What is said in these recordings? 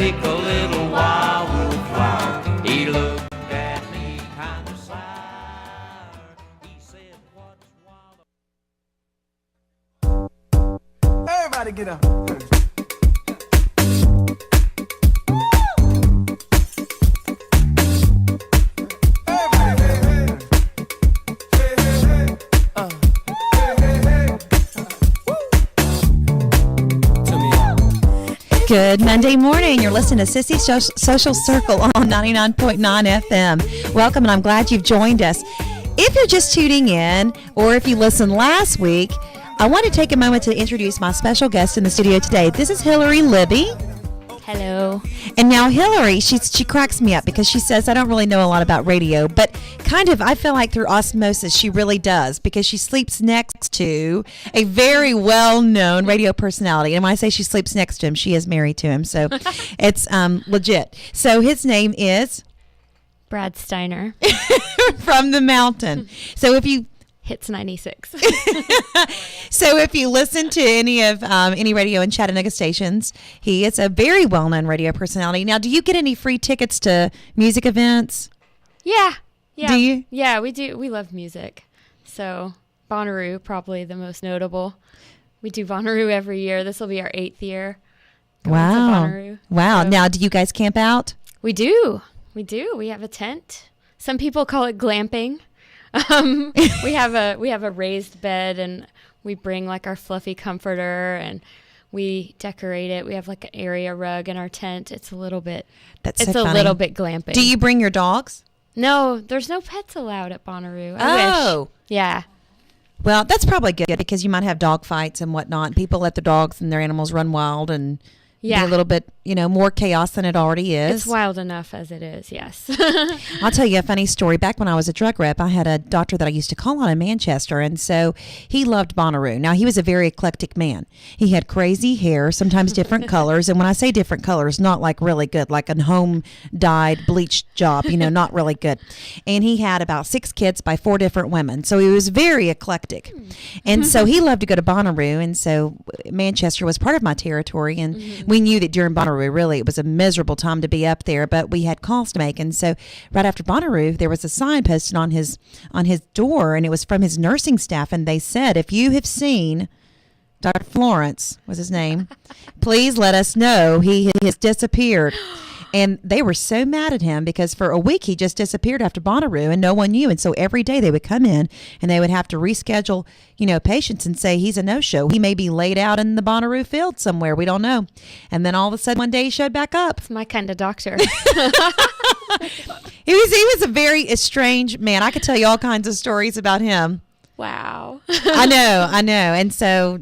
take a little while, wolf, he looked at me kind of sour. He said, what's wild? Everybody get up. Good Monday morning. You're listening to Sissys Social Circle on 99.9 FM. Welcome, and I'm glad you've joined us. If you're just tuning in, or if you listened last week, I want to take a moment to introduce my special guest in the studio today. This is Hillary Libby. Hello. And now Hillary, she cracks me up because she says, I don't really know a lot about radio, but kind of, I feel like through osmosis, she really does, because she sleeps next to a very well-known radio personality. And when I say she sleeps next to him, she is married to him. So it's legit. So his name is? Brad Steiner. From the mountain. So if you... Hits 96. So if you listen to any radio and Chattanooga stations, he is a very well-known radio personality. Now, do you get any free tickets to music events? Yeah. Do you? Yeah, we do. We love music. So Bonnaroo, probably the most notable. We do Bonnaroo every year. This will be our 8th year. Wow. Wow. So, now, do you guys camp out? We do. We have a tent. Some people call it glamping. We have a raised bed, and we bring like our fluffy comforter, and we decorate it. We have like an area rug in our tent. It's a little bit. It's a little bit glamping. Do you bring your dogs? No, there's no pets allowed at Bonnaroo. I wish. Yeah. Well, that's probably good because you might have dog fights and whatnot. People let their dogs and their animals run wild and be a little bit, more chaos than it already is. It's wild enough as it is, yes. I'll tell you a funny story. Back when I was a drug rep, I had a doctor that I used to call on in Manchester, and so he loved Bonnaroo. Now, he was a very eclectic man. He had crazy hair, sometimes different colors, and when I say different colors, not like really good, like a home-dyed, bleached job, not really good. And he had about 6 kids by 4 different women, so he was very eclectic. And so he loved to go to Bonnaroo, and so Manchester was part of my territory, and we knew that during Bonnaroo, really, it was a miserable time to be up there, but we had calls to make. And so right after Bonnaroo, there was a sign posted on his door, and it was from his nursing staff, and they said, if you have seen Dr. Florence, was his name, please let us know. He has disappeared. And they were so mad at him because for a week he just disappeared after Bonnaroo and no one knew. And so every day they would come in and they would have to reschedule, patients and say he's a no-show. He may be laid out in the Bonnaroo field somewhere. We don't know. And then all of a sudden one day he showed back up. It's my kind of doctor. He was a very strange man. I could tell you all kinds of stories about him. Wow. I know. And so,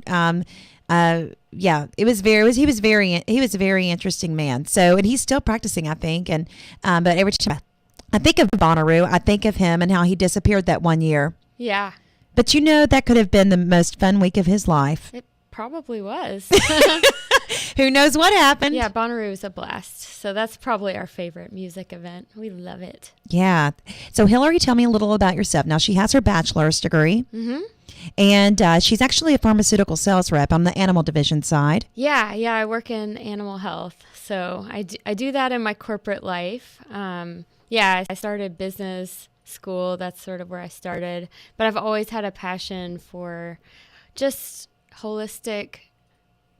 he was a very interesting man. So, and he's still practicing, I think. And, but every time I think of Bonnaroo, I think of him and how he disappeared that one year. Yeah. But that could have been the most fun week of his life. It probably was. Who knows what happened? Yeah, Bonnaroo is a blast. So that's probably our favorite music event. We love it. Yeah. So Hillary, tell me a little about yourself. Now, she has her bachelor's degree. Mm-hmm. And she's actually a pharmaceutical sales rep on the animal division side. Yeah, I work in animal health. So I do that in my corporate life. I started business school. That's sort of where I started. But I've always had a passion for just holistic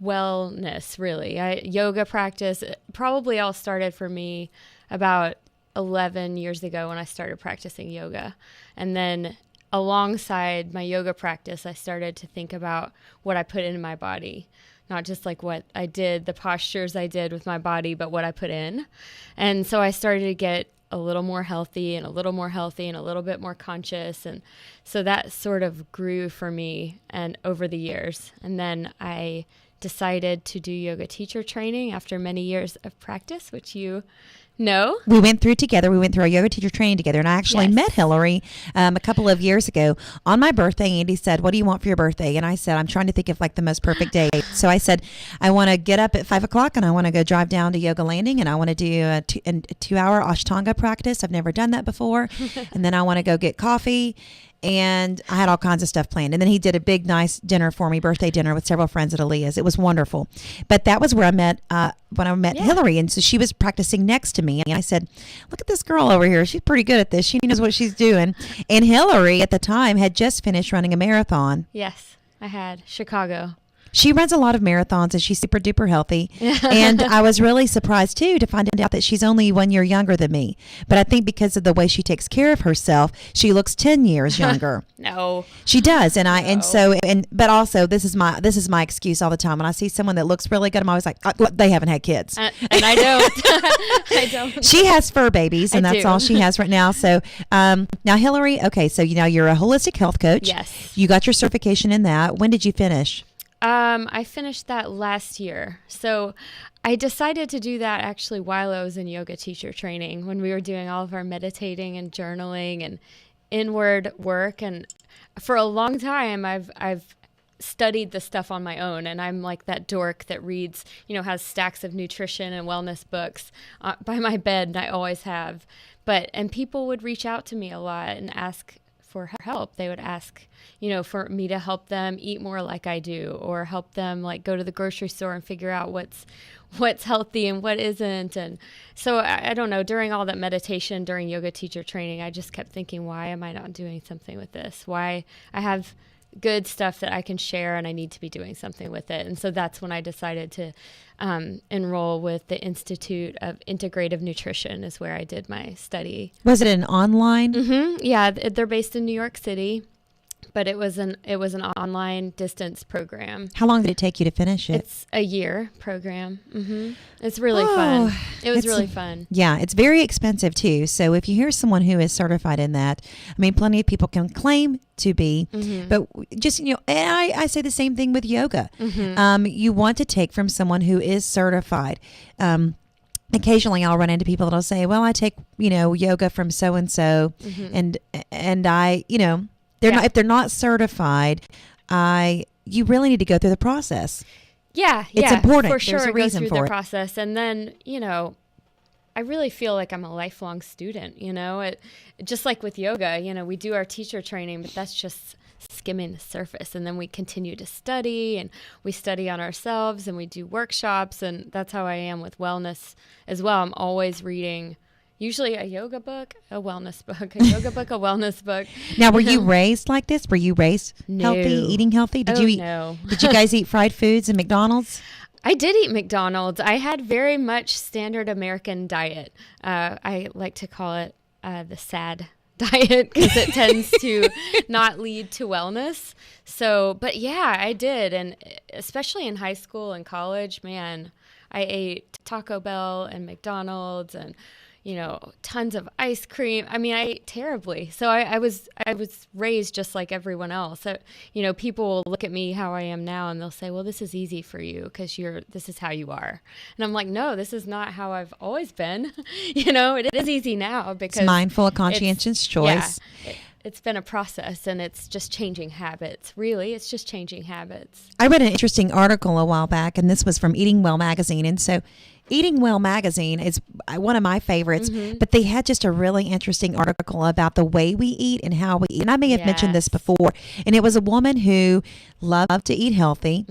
wellness, really. Yoga practice probably all started for me about 11 years ago when I started practicing yoga. And then alongside my yoga practice, I started to think about what I put in my body, not just like what I did, the postures I did with my body, but what I put in. And so I started to get a little more healthy and a little more healthy and a little bit more conscious. And so that sort of grew for me and over the years. And then I decided to do yoga teacher training after many years of practice, which you know. We went through our yoga teacher training together, and I actually met Hillary a couple of years ago on my birthday. Andy said, what do you want for your birthday? And I said, I'm trying to think of like the most perfect day. So I said, I want to get up at 5 o'clock and I want to go drive down to Yoga Landing and I want to do a 2-hour Ashtanga practice. I've never done that before. And then I want to go get coffee and I had all kinds of stuff planned. And then he did a big, nice dinner for me, birthday dinner with several friends at Aaliyah's. It was wonderful. But that was where I met, when I met Hillary. And so she was practicing next to me. And I said, look at this girl over here. She's pretty good at this. She knows what she's doing. And Hillary at the time had just finished running a marathon. Yes, I had. Chicago. She runs a lot of marathons and she's super duper healthy. And I was really surprised too to find out that she's only 1 year younger than me. But I think because of the way she takes care of herself, she looks 10 years younger. No. She does. But also this is my excuse all the time. When I see someone that looks really good, I'm always like, they haven't had kids. And I don't. I don't. She has fur babies and that's all she has right now. So now Hillary, okay, so you're a holistic health coach. Yes. You got your certification in that. When did you finish? I finished that last year. So I decided to do that actually while I was in yoga teacher training, when we were doing all of our meditating and journaling and inward work. And for a long time, I've studied the stuff on my own. And I'm like that dork that reads, has stacks of nutrition and wellness books by my bed. And I always have. And people would reach out to me a lot and ask for help. They would ask, for me to help them eat more like I do, or help them like go to the grocery store and figure out what's healthy and what isn't. And so I don't know, during all that meditation, during yoga teacher training, I just kept thinking, why am I not doing something with this? Why I have good stuff that I can share and I need to be doing something with it. And so that's when I decided to enroll with the Institute of Integrative Nutrition, is where I did my study. Was it an online? Mm-hmm. Yeah, they're based in New York City, but it was an online distance program. How long did it take you to finish it? It's a year program. Mm-hmm. It's really fun. It was really fun. Yeah, it's very expensive too. So if you hear someone who is certified in that, plenty of people can claim to be, but just, and I say the same thing with yoga. You want to take from someone who is certified. Occasionally I'll run into people that'll say, well, I take, yoga from so-and-so and I, not, if they're not certified, you really need to go through the process. Yeah, it's important. For sure, There's a reason go through for the it. process, and then I really feel like I'm a lifelong student. Just like with yoga, we do our teacher training, but that's just skimming the surface, and then we continue to study, and we study on ourselves, and we do workshops, and that's how I am with wellness as well. I'm always reading. Usually a yoga book, a wellness book, a yoga book, a wellness book. Now, were you raised like this? Were you raised healthy, eating healthy? Did you eat? No. Did you guys eat fried foods and McDonald's? I did eat McDonald's. I had very much standard American diet. I like to call it the sad diet because it tends to not lead to wellness. So, but yeah, I did. And especially in high school and college, man, I ate Taco Bell and McDonald's and tons of ice cream. I ate terribly. So I was raised just like everyone else. So, people will look at me how I am now and they'll say, well, this is easy for you because this is how you are. And I'm like, no, this is not how I've always been. It is easy now because it's mindful, conscientious choice. Yeah, it's been a process, and it's just changing habits. Really, it's just changing habits. I read an interesting article a while back, and this was from Eating Well magazine. And so Eating Well magazine is one of my favorites, but they had just a really interesting article about the way we eat and how we eat. And I may have mentioned this before. And it was a woman who loved to eat healthy,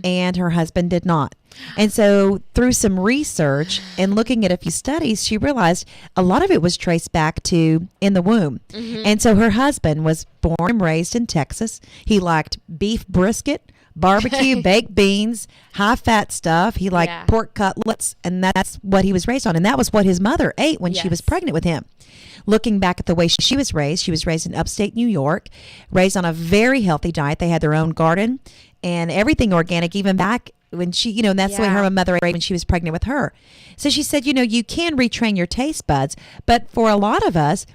and her husband did not. And so through some research and looking at a few studies, she realized a lot of it was traced back to in the womb. And so her husband was born and raised in Texas. He liked beef brisket, barbecue, baked beans, high-fat stuff. He liked pork cutlets, and that's what he was raised on. And that was what his mother ate when she was pregnant with him. Looking back at the way she was raised in upstate New York, raised on a very healthy diet. They had their own garden and everything organic, even back when she, and that's the way her mother ate when she was pregnant with her. So she said, you can retrain your taste buds, but for a lot of us,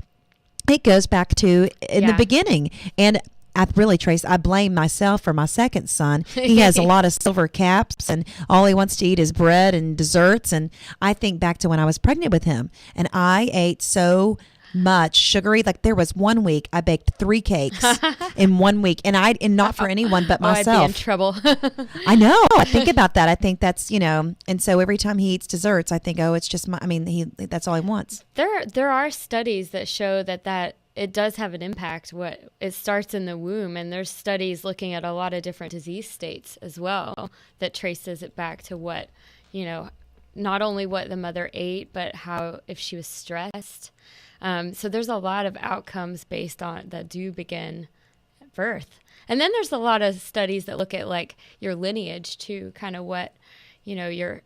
it goes back to in the beginning. And I blame myself for my second son. He has a lot of silver caps and all he wants to eat is bread and desserts. And I think back to when I was pregnant with him and I ate so much sugary. Like there was 1 week I baked 3 cakes in 1 week and not for anyone but myself. I'd be in trouble. I know. I think about that. I think that's, and so every time he eats desserts, I think, oh, it's just that's all he wants. There are studies that show that it does have an impact. It starts in the womb, and there's studies looking at a lot of different disease states as well that traces it back to what, not only what the mother ate, but how, if she was stressed. So there's a lot of outcomes based on that do begin at birth. And then there's a lot of studies that look at like your lineage too, kind of what, your,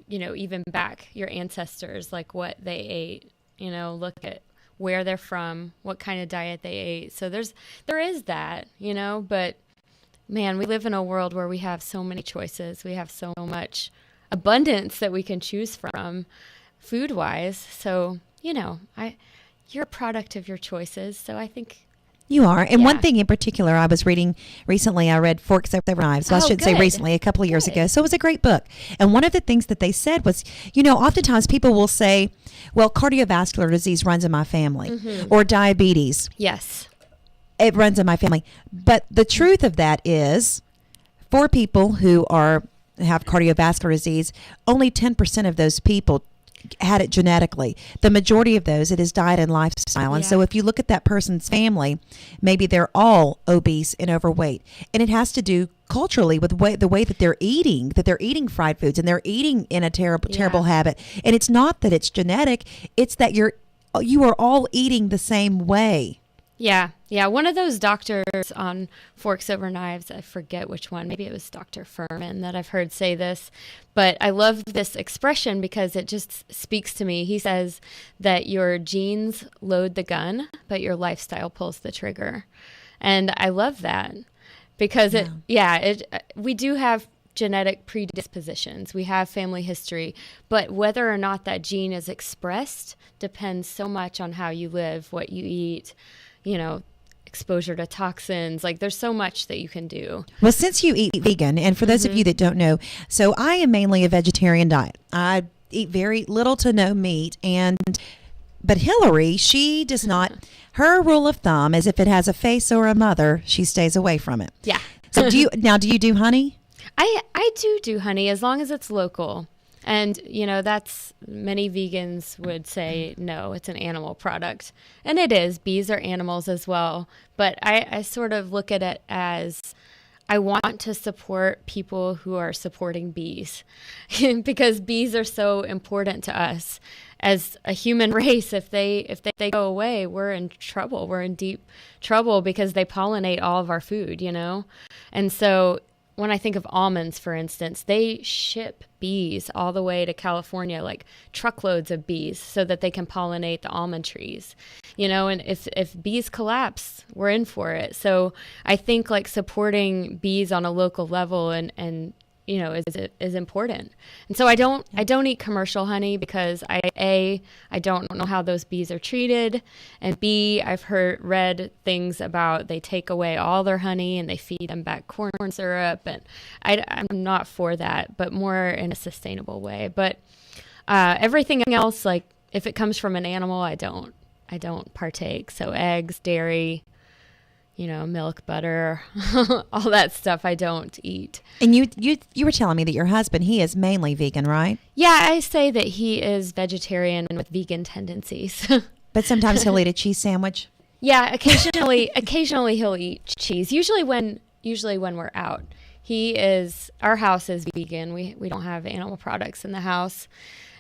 even back your ancestors, like what they ate, look at where they're from, what kind of diet they ate. So there is that, but man, we live in a world where we have so many choices. We have so much abundance that we can choose from food wise. So, you're a product of your choices. So I think you are. And one thing in particular I was reading recently, I read Forks Over Knives. Well, I shouldn't say recently, a couple of years ago. So it was a great book. And one of the things that they said was, oftentimes people will say, well, cardiovascular disease runs in my family or diabetes. Yes. It runs in my family. But the truth of that is for people who have cardiovascular disease, only 10% of those people had it genetically. The majority of those, it is diet and lifestyle. And so if you look at that person's family, maybe they're all obese and overweight. And it has to do culturally with the way that they're eating fried foods, and they're eating in a terrible habit. And it's not that it's genetic, it's that you are all eating the same way. Yeah. Yeah. One of those doctors on Forks Over Knives, I forget which one, maybe it was Dr. Furman that I've heard say this, but I love this expression because it just speaks to me. He says that your genes load the gun, but your lifestyle pulls the trigger. And I love that because we do have genetic predispositions. We have family history, but whether or not that gene is expressed depends so much on how you live, what you eat, exposure to toxins. Like there's so much that you can do. Well, since you eat vegan, and for those of you that don't know, so I am mainly a vegetarian diet. I eat very little to no meat, but Hillary, she does not. Her rule of thumb is if it has a face or a mother, she stays away from it. Yeah. So do you do honey? I do honey as long as it's local. And, that's many vegans would say, no, it's an animal product. And it is. Bees are animals as well. But I sort of look at it as I want to support people who are supporting bees because bees are so important to us as a human race. If they go away, we're in trouble. We're in deep trouble because they pollinate all of our food, And so when I think of almonds, for instance, they ship bees all the way to California, like truckloads of bees, so that they can pollinate the almond trees, and if bees collapse, we're in for it. So I think like supporting bees on a local level and is important. And so I don't eat commercial honey because I don't know how those bees are treated, and B, I've read things about they take away all their honey and they feed them back corn syrup, and I'm not for that, but more in a sustainable way. But everything else, like if it comes from an animal, I don't partake. So eggs, dairy, milk, butter, all that stuff I don't eat. And you were telling me that your husband, he is mainly vegan, right? Yeah, I say that he is vegetarian with vegan tendencies. But sometimes he'll eat a cheese sandwich? Yeah, occasionally he'll eat cheese. Usually when we're out. Our house is vegan. We don't have animal products in the house.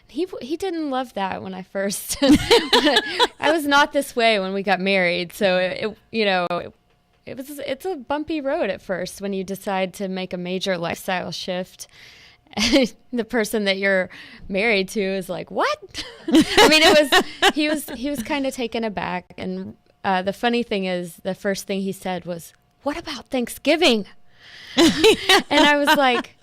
He didn't love that when I first I was not this way when we got married. So it's a bumpy road at first when you decide to make a major lifestyle shift. The person that you're married to is like, what? I mean, he was kind of taken aback. And the funny thing is, the first thing he said was, "What about Thanksgiving?" And I was like,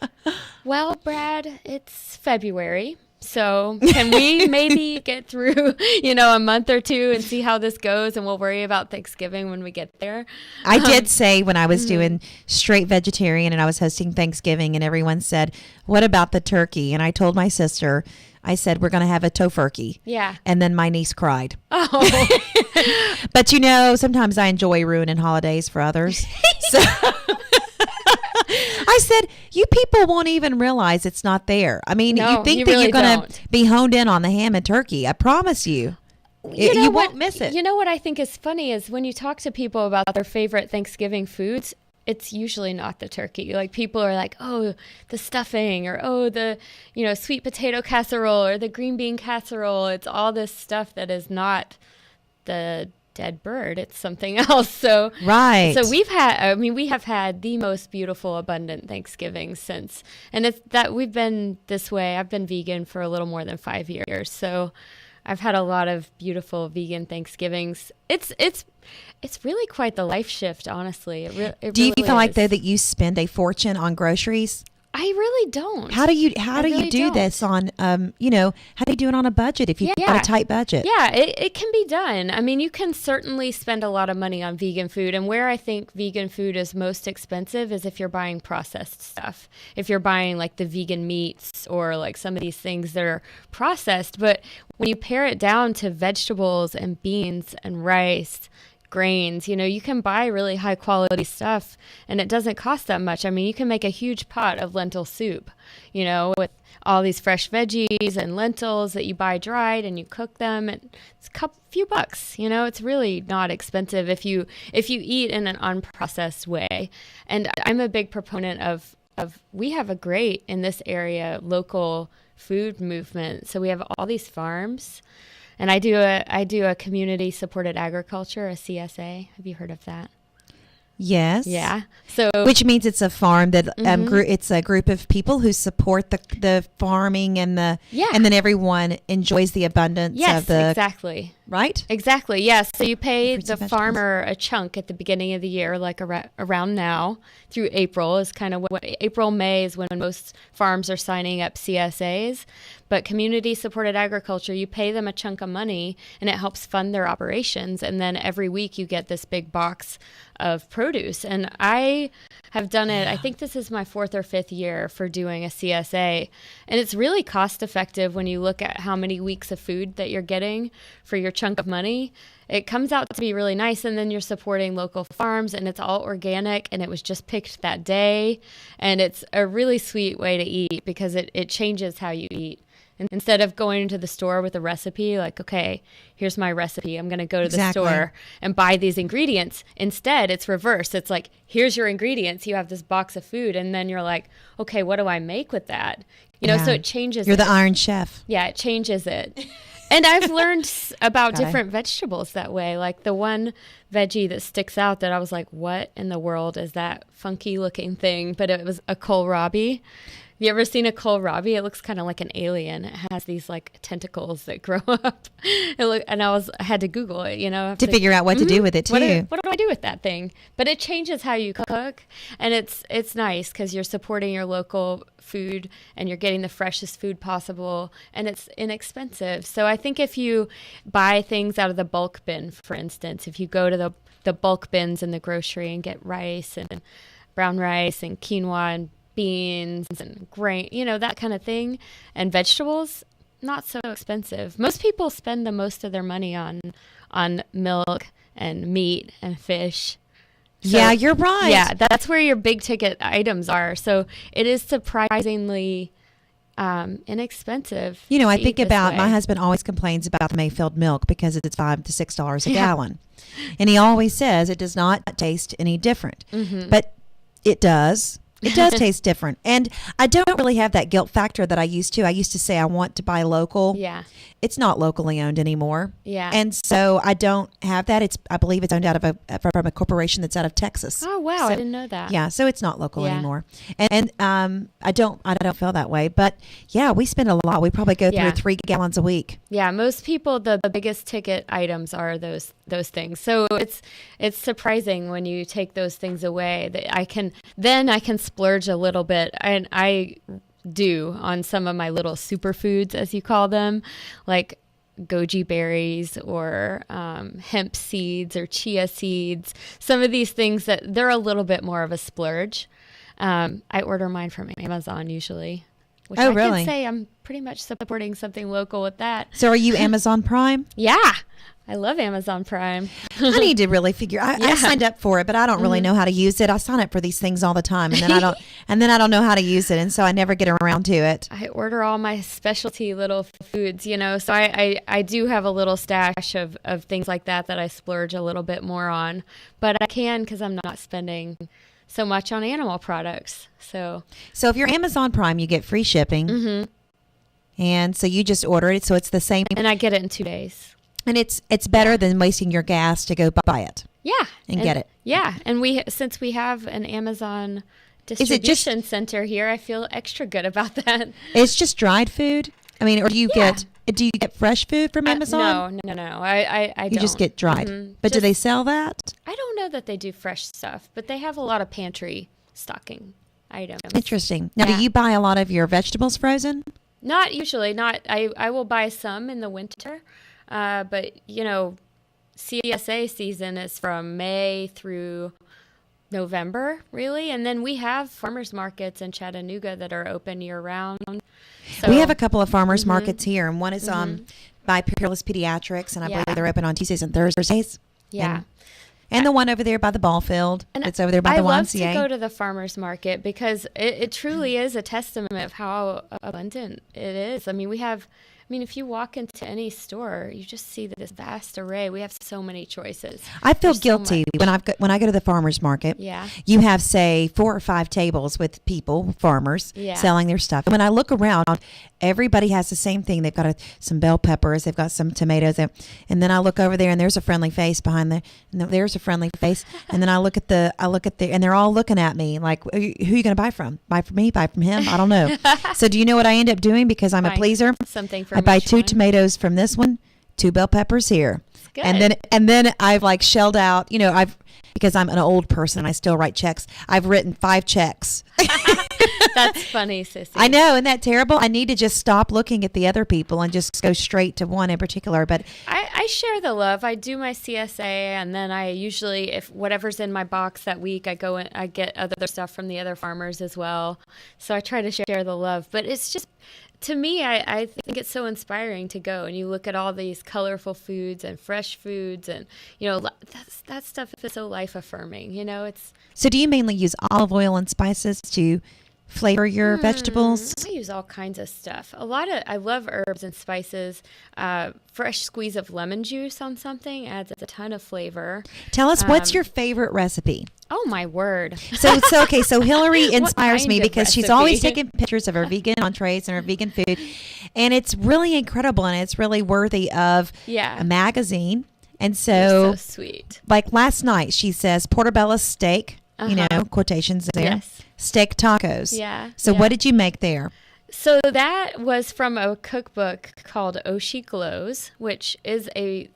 "Well, Brad, it's February. So can we maybe get through, a month or two and see how this goes, and we'll worry about Thanksgiving when we get there." I did say when I was doing straight vegetarian and I was hosting Thanksgiving, and everyone said, "What about the turkey?" And I told my sister, I said, "We're going to have a tofurkey." Yeah. And then my niece cried. Oh. But sometimes I enjoy ruining holidays for others. So I said, you people won't even realize it's not there. I mean, No, you think you that really you're going to don't. be honed in on the ham and turkey. I promise you. You won't miss it. You know what I think is funny is when you talk to people about their favorite Thanksgiving foods, it's usually not the turkey. Like people are like, oh, the stuffing, or oh, the sweet potato casserole, or the green bean casserole. It's all this stuff that is not the dead bird. It's something else. So right. So we have had the most beautiful, abundant Thanksgiving since, and it's that we've been this way. I've been vegan for a little more than 5 years, so I've had a lot of beautiful vegan Thanksgivings. It's really quite the life shift, honestly. Do you really feel like is. though that you spend a fortune on groceries? I really don't. How do you do this on how do you do it on a budget if you've got a tight budget? Yeah, it can be done. I mean, you can certainly spend a lot of money on vegan food, and where I think vegan food is most expensive is if you're buying processed stuff. If you're buying like the vegan meats or like some of these things that are processed, but when you pare it down to vegetables and beans and rice, grains, you can buy really high quality stuff and it doesn't cost that much. I mean, you can make a huge pot of lentil soup, with all these fresh veggies and lentils that you buy dried and you cook them, and it's a few bucks. It's really not expensive if you eat in an unprocessed way. And I'm a big proponent of we have a great, in this area, local food movement. So we have all these farms. And I do a community supported agriculture, a CSA. Have you heard of that? Yes. Yeah. So which means it's a farm that it's a group of people who support the farming and and then everyone enjoys the abundance of the exactly. Right? Exactly. Yes. So you pay the vegetables. farmer a chunk at the beginning of the year, like around now through April is kind of April, May is when most farms are signing up CSAs. But community supported agriculture, you pay them a chunk of money and it helps fund their operations. And then every week you get this big box of produce. And I have done it. I think this is my 4th or 5th year for doing a CSA. And it's really cost effective when you look at how many weeks of food that you're getting for your chunk of money. It comes out to be really nice, and then you're supporting local farms, and it's all organic, and it was just picked that day, and it's a really sweet way to eat because it changes how you eat. And instead of going into the store with a recipe, like, okay, here's my recipe, I'm going to go to the store and buy these ingredients. Instead, it's reverse. It's like, here's your ingredients. You have this box of food, and then you're like, okay, what do I make with that? So it changes. You're the Iron Chef. Yeah, it changes it. And I've learned about different vegetables that way. Like the one veggie that sticks out that I was like, what in the world is that funky looking thing? But it was a kohlrabi. You ever seen a kohlrabi? It looks kind of like an alien. It has these like tentacles that grow up. I had to Google it, to figure out what to do with it too. What do I do with that thing? But it changes how you cook, and it's nice because you're supporting your local food and you're getting the freshest food possible, and it's inexpensive. So I think if you buy things out of the bulk bin, for instance, if you go to the bulk bins in the grocery and get rice and brown rice and quinoa and beans and grain, that kind of thing, and vegetables, not so expensive. Most people spend the most of their money on milk and meat and fish. So, yeah, you're right. Yeah, that's where your big ticket items are. So it is surprisingly inexpensive. I think about my husband always complains about the Mayfield milk because it's $5 to $6 a gallon, and he always says it does not taste any different, but it does. It does taste different. And I don't really have that guilt factor that I used to. I used to say I want to buy local. Yeah. It's not locally owned anymore. Yeah. And so I don't have that. I believe it's owned from a corporation that's out of Texas. Oh, wow. So, I didn't know that. Yeah. So it's not local anymore. And I don't feel that way. But yeah, we spend a lot. We probably go through 3 gallons a week. Yeah. Most people, the biggest ticket items are those things. So it's surprising when you take those things away that I can splurge a little bit. And I do on some of my little superfoods, as you call them, like goji berries or hemp seeds or chia seeds. Some of these things that they're a little bit more of a splurge. I order mine from Amazon usually. which Oh, I really? could say I'm pretty much supporting something local with that. So are you Amazon Prime? Yeah. I love Amazon Prime. I need to really figure. I Yeah. signed up for it, but I don't really know how to use it. I sign up for these things all the time, and then I don't know how to use it, and so I never get around to it. I order all my specialty little foods, so I do have a little stash of things like that I splurge a little bit more on, but I can because I'm not spending so much on animal products. So if you're Amazon Prime, you get free shipping, and so you just order it. So it's the same, and I get it in 2 days. and it's better than wasting your gas to go buy it. Yeah, and get it. Yeah, and since we have an Amazon Is it distribution center here, I feel extra good about that. It's just dried food. I mean, or do you get fresh food from Amazon? No. I You don't. just get dried. But do they sell that? I don't know that they do fresh stuff, but they have a lot of pantry stocking items. Interesting. Now, Yeah. do you buy a lot of your vegetables frozen? Not usually. Not. I will buy some in the winter, but CSA season is from May through November, really, and then we have farmers markets in Chattanooga that are open year round. So, We have a couple of farmers markets here, and one is by Peerless Pediatrics, and I believe Yeah. they're open on Tuesdays and Thursdays. yeah. And the one over there by the ball field. And It's over there by I the love YMCA. to go to the farmers market because it truly is a testament of how abundant it is. I mean, if you walk into any store, you just see this vast array. We have so many choices. I feel There's so guilty when I go to the farmers market. Yeah. You have, say, 4 or 5 tables with people, farmers, Yeah. selling their stuff. And when I look around, everybody has the same thing. They've got some bell peppers, they've got some tomatoes, and then I look over there, and there's a friendly face behind there, and there's a friendly face, and then I look at and they're all looking at me like, who are you going to buy from? Buy from me? Buy from him? I don't know. So do you know what I end up doing because I'm a Buying pleaser? something from I buy each 2 one. tomatoes from this one, 2 bell peppers here. Good. And then I've like shelled out, because I'm an old person, I still write checks. I've written 5 checks. That's funny, Sissy. I know, isn't that terrible? I need to just stop looking at the other people and just go straight to one in particular. But I share the love. I do my CSA, and then I usually, if whatever's in my box that week, I go and I get other stuff from the other farmers as well. So I try to share the love. But it's just, to me, I think it's so inspiring to go and you look at all these colorful foods and fresh foods, and that stuff is so life affirming. so do you mainly use olive oil and spices to flavor your vegetables? I use all kinds of stuff. I love herbs and spices. Fresh squeeze of lemon juice on something adds a ton of flavor. Tell us, what's your favorite recipe? Oh my word! So Hillary inspires kind me of because she's recipe? always taking pictures of her vegan entrees and her vegan food, and it's really incredible and it's really worthy of Yeah. a magazine. And So sweet. like last night, she says portobello steak, quotations there, Yes. steak tacos. Yeah, So yeah. what did you make there? So that was from a cookbook called Oh She Glows, which is a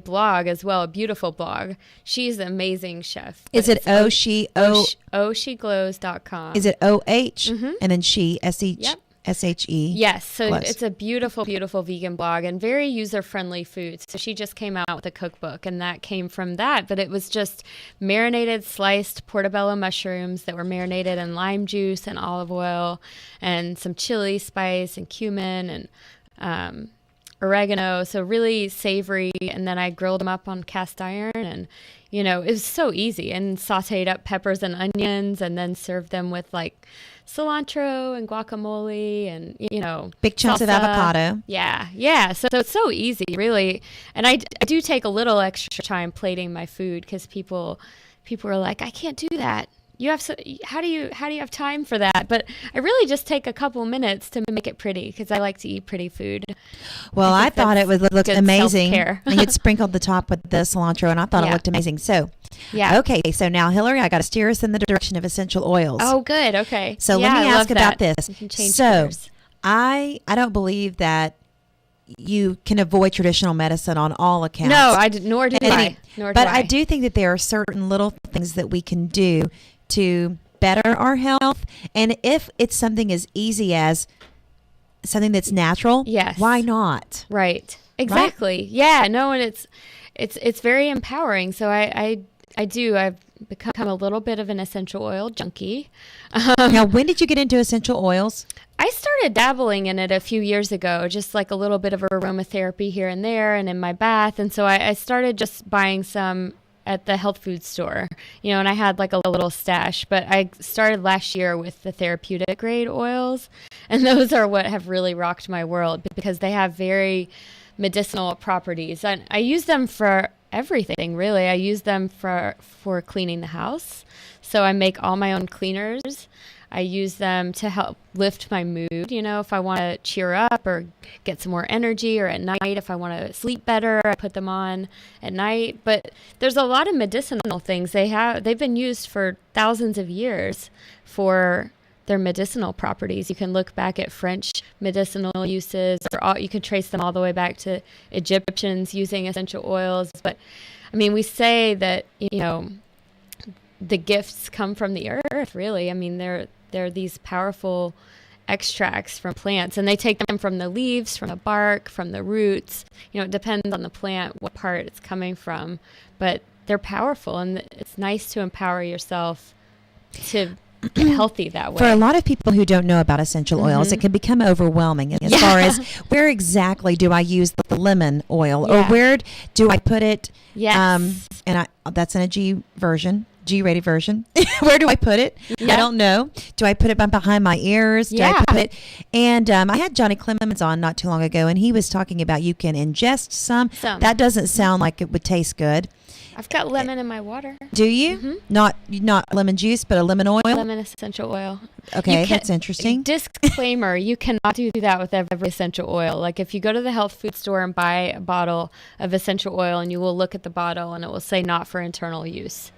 blog as well, a beautiful blog. She's an amazing chef. Is it ohsheglows.com. Is it OH and then she Yep. SHE? Yes, so Glows. it's a beautiful, beautiful vegan blog and very user-friendly foods. So she just came out with a cookbook, and that came from that. But it was just marinated, sliced portobello mushrooms that were marinated in lime juice and olive oil and some chili spice and cumin and oregano. So really savory. And then I grilled them up on cast iron, and it was so easy, and sauteed up peppers and onions, and then served them with like cilantro and guacamole and Big chunks of salsa. avocado. Yeah. So it's so easy, really. And I do take a little extra time plating my food because people are like, I can't do that. How do you have time for that? But I really just take a couple minutes to make it pretty because I like to eat pretty food. Well, I thought it would look good amazing. self-care. And you'd sprinkled the top with the cilantro, and I thought it Yeah. looked amazing. So, Yeah. okay. So now, Hillary, I got to steer us in the direction of essential oils. Oh, good. Okay. So Yeah, let me I love ask about that. this. You can change So colors. I don't believe that you can avoid traditional medicine on all accounts. No, nor do I. But I do think that there are certain little things that we can do to better our health. And if it's something as easy as something that's natural, Yes. why not? Right. Exactly. Yeah. No, and it's very empowering. So I I do. I've become a little bit of an essential oil junkie. Now, when did you get into essential oils? I started dabbling in it a few years ago, just like a little bit of aromatherapy here and there and in my bath. And so I started just buying some at the health food store, and I had like a little stash, but I started last year with the therapeutic grade oils, and those are what have really rocked my world because they have very medicinal properties. And I use them for everything, really. I use them for cleaning the house. So I make all my own cleaners. I use them to help lift my mood, if I want to cheer up or get some more energy, or at night if I want to sleep better, I put them on at night. But there's a lot of medicinal things. They've been used for thousands of years for their medicinal properties. You can look back at French medicinal uses, or you can trace them all the way back to Egyptians using essential oils. But I mean, we say that, the gifts come from the earth, really. I mean, they're these powerful extracts from plants, and they take them from the leaves, from the bark, from the roots. It depends on the plant, what part it's coming from, but they're powerful, and it's nice to empower yourself to get healthy that way. For a lot of people who don't know about essential oils, it can become overwhelming as far as where exactly do I use the lemon oil, or where do I put it? Yes. That's in a G-rated version. Where do I put it? Yeah. I don't know. Do I put it behind my ears? Do I put it? And I had Johnny Clemens on not too long ago, and he was talking about you can ingest some. That doesn't sound like it would taste good. I've got lemon in my water. Do you? Mm-hmm. Not lemon juice, but a lemon oil? Lemon essential oil. Okay, that's interesting. Disclaimer, you cannot do that with every essential oil. Like if you go to the health food store and buy a bottle of essential oil, and you will look at the bottle and it will say not for internal use.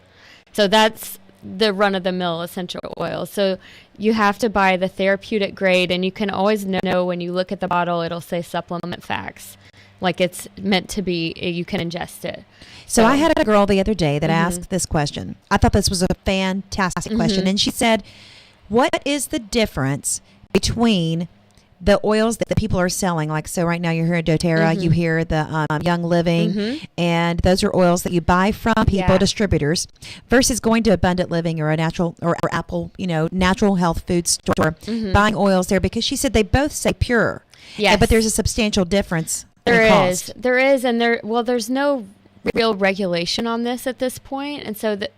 So that's the run-of-the-mill essential oil. So you have to buy the therapeutic grade, and you can always know when you look at the bottle, it'll say supplement facts. Like it's meant to be, you can ingest it. So I had a girl the other day that asked this question. I thought this was a fantastic question. And she said, what is the difference between the oils that the people are selling? Like, so right now you hear doTERRA, you hear the Young Living, and those are oils that you buy from people, distributors, versus going to Abundant Living or a natural or Apple, natural health food store, buying oils there, because she said they both say pure. Yes. But there's a substantial difference. There is, and there's no real regulation on this at this point, and so the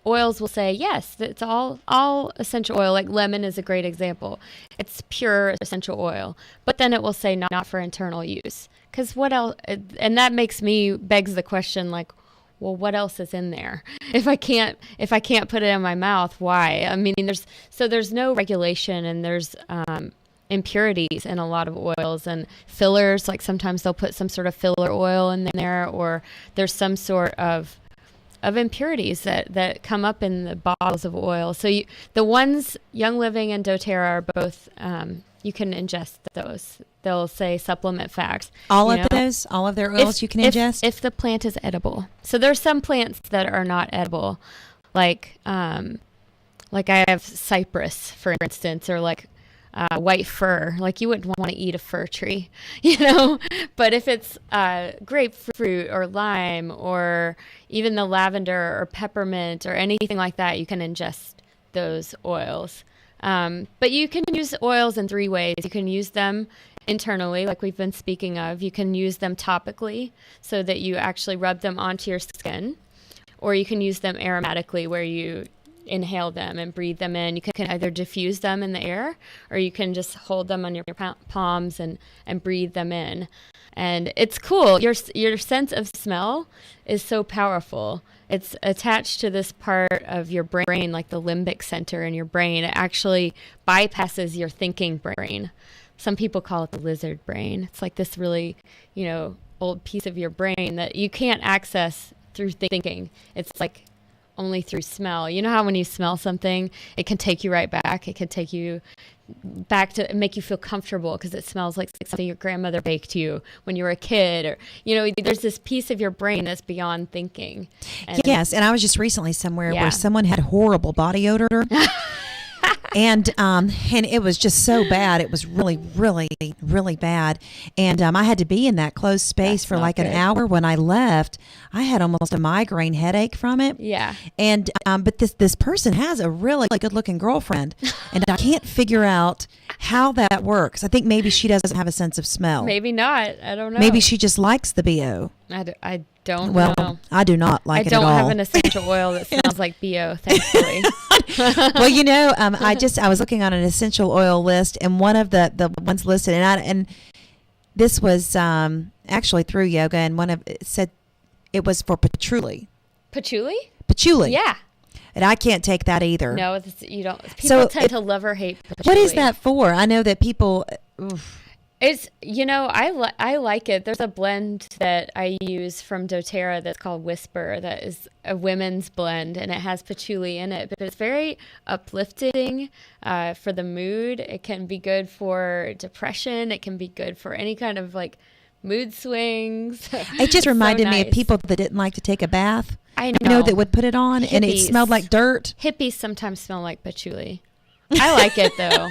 oils will say yes, it's all essential oil. Like lemon is a great example. It's pure essential oil, but then it will say not for internal use. Because what else? And that begs the question, like, well, what else is in there? If I can't put it in my mouth, why? I mean, there's no regulation, and there's impurities in a lot of oils and fillers. Like sometimes they'll put some sort of filler oil in there, or there's some sort of impurities that come up in the bottles of oil. So the ones, Young Living and doTERRA, are both, you can ingest those. They'll say supplement facts. All of their oils you can ingest? If the plant is edible. So there's some plants that are not edible. Like I have cypress, for instance, or like white fir. Like you wouldn't want to eat a fir tree, but if it's grapefruit or lime, or even the lavender or peppermint or anything like that, you can ingest those oils. But you can use oils in 3 ways. You can use them internally, like we've been speaking of. You can use them topically, so that you actually rub them onto your skin, or you can use them aromatically, where you inhale them and breathe them in. You can either diffuse them in the air, or you can just hold them on your palms and breathe them in. And it's cool. Your sense of smell is so powerful. It's attached to this part of your brain, like the limbic center in your brain. It actually bypasses your thinking brain. Some people call it the lizard brain. It's like this really, old piece of your brain that you can't access through thinking. It's like only through smell. You know how when you smell something, it can take you right back. It can take you back to make you feel comfortable because it smells like something your grandmother baked you when you were a kid, or there's this piece of your brain that's beyond thinking. And yes, and I was just recently somewhere where someone had horrible body odor. and it was just so bad. It was really, really, really bad. And I had to be in that closed space for like an hour. When I left, I had almost a migraine headache from it. Yeah. And but this person has a really good looking girlfriend, and I can't figure out how that works. I think maybe she doesn't have a sense of smell. Maybe not. I don't know. Maybe she just likes the BO. I don't Well, know. I do not like it at I all. don't have an essential oil that smells like BO, thankfully. Well, I was looking on an essential oil list, and one of the ones listed, and this was actually through yoga, and one of it said it was for patchouli. Patchouli? Patchouli. Yeah. And I can't take that either. No, you don't. People tend to love or hate patchouli. What is that for? I know that people. Oof. It's, I like it. There's a blend that I use from doTERRA that's called Whisper, that is a women's blend, and it has patchouli in it, but it's very uplifting for the mood. It can be good for depression. It can be good for any kind of like mood swings. It just reminded me of nice. people that didn't like to take a bath. I know. You know, that would put it on, and it Hippies. smelled like dirt. Hippies sometimes smell like patchouli. I like it though.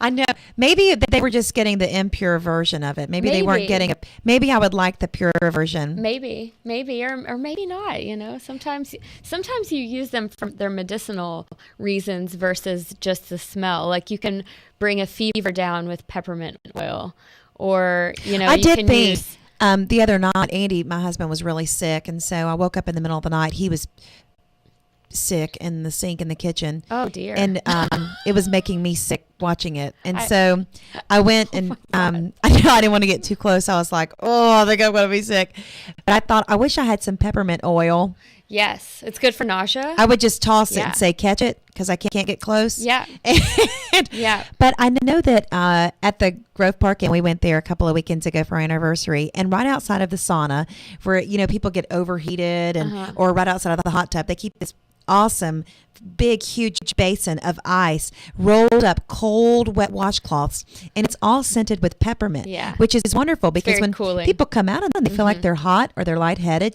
I know. Maybe they were just getting the impure version of it. Maybe they weren't getting it. Maybe I would like the pure version. Maybe, or maybe not. Sometimes you use them for their medicinal reasons versus just the smell. Like you can bring a fever down with peppermint oil, or I did think the other night, Andy, my husband, was really sick, and so I woke up in the middle of the night. He was sick in the sink in the kitchen. Oh dear. And it was making me sick watching it. And so I went and I didn't want to get too close. I was like, oh, I think I'm going to be sick. But I thought, I wish I had some peppermint oil. Yes, it's good for nausea. I would just toss it and say, catch it, because I can't get close. Yeah. Yeah. But I know that at the Grove Park, and we went there a couple of weekends ago for our anniversary, and right outside of the sauna, where people get overheated, and or right outside of the hot tub, they keep this awesome big huge basin of ice, rolled up cold wet washcloths, and it's all scented with peppermint, which is wonderful, because when people come out of them, they feel like they're hot or they're lightheaded,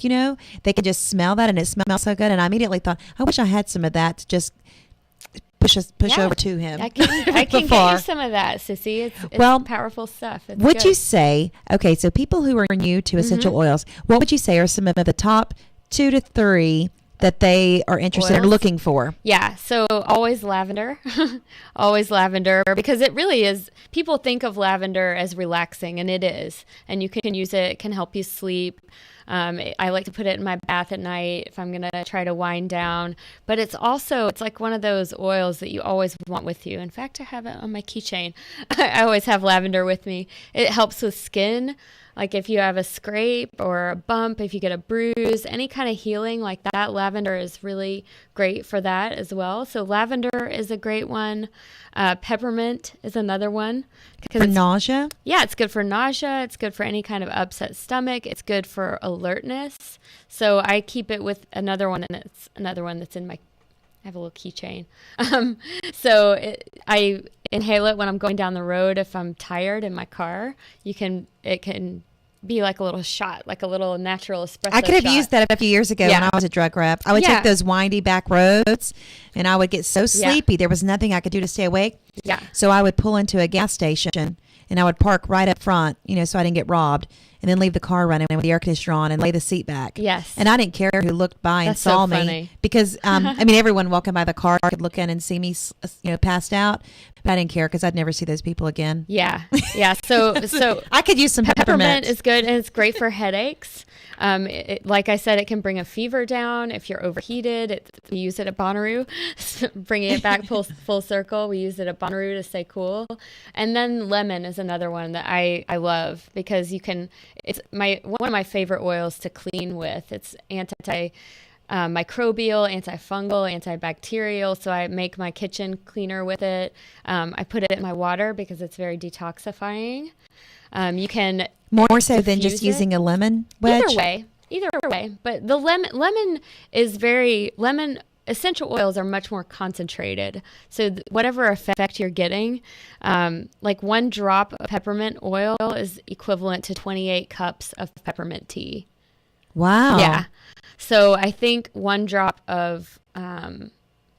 they can just smell that, and it smells so good. And I immediately thought, I wish I had some of that to just push over to him. I can get you some of that, Sissy. It's powerful stuff. It's would good. you say, okay, so people who are new to essential oils, what would you say are some of the top 2 to 3 that they are interested in looking for? Yeah, so always lavender. Always lavender, because it really is. People think of lavender as relaxing, and it is. And you can use it. It can help you sleep. I like to put it in my bath at night if I'm going to try to wind down. But it's like one of those oils that you always want with you. In fact, I have it on my keychain. I always have lavender with me. It helps with skin. Like if you have a scrape or a bump, if you get a bruise, any kind of healing like that, lavender is really great for that as well. So lavender is a great one. Peppermint is another one. For nausea? Yeah, it's good for nausea. It's good for any kind of upset stomach. It's good for alertness. So I keep it with another one, and it's another one that's in my, I have a little keychain. I inhale it when I'm going down the road. If I'm tired in my car, it can be like a little shot, like a little natural espresso I could have shot. used that a few years ago when I was a drug rep. I would take those windy back roads, and I would get so sleepy. There was nothing I could do to stay awake. Yeah. So I would pull into a gas station, and I would park right up front, so I didn't get robbed, and then leave the car running with the air conditioner on and lay the seat back. Yes. And I didn't care who looked by and saw me. Funny. Because, everyone walking by the car could look in and see me, passed out. But I didn't care, because I'd never see those people again. Yeah. Yeah. So I could use some peppermint. Is good, and it's great for headaches. Like I said, it can bring a fever down if you're overheated. We use it at Bonnaroo, bringing it back full circle. We use it at Bonnaroo to stay cool. And then lemon is another one that I love, because it's one of my favorite oils to clean with. It's microbial, antifungal, antibacterial. So I make my kitchen cleaner with it. I put it in my water because it's very detoxifying. You can more so than just using a lemon wedge. Either way. But the lemon essential oils are much more concentrated. So whatever effect you're getting, like 1 drop of peppermint oil is equivalent to 28 cups of peppermint tea. Wow. Yeah. So I think 1 drop of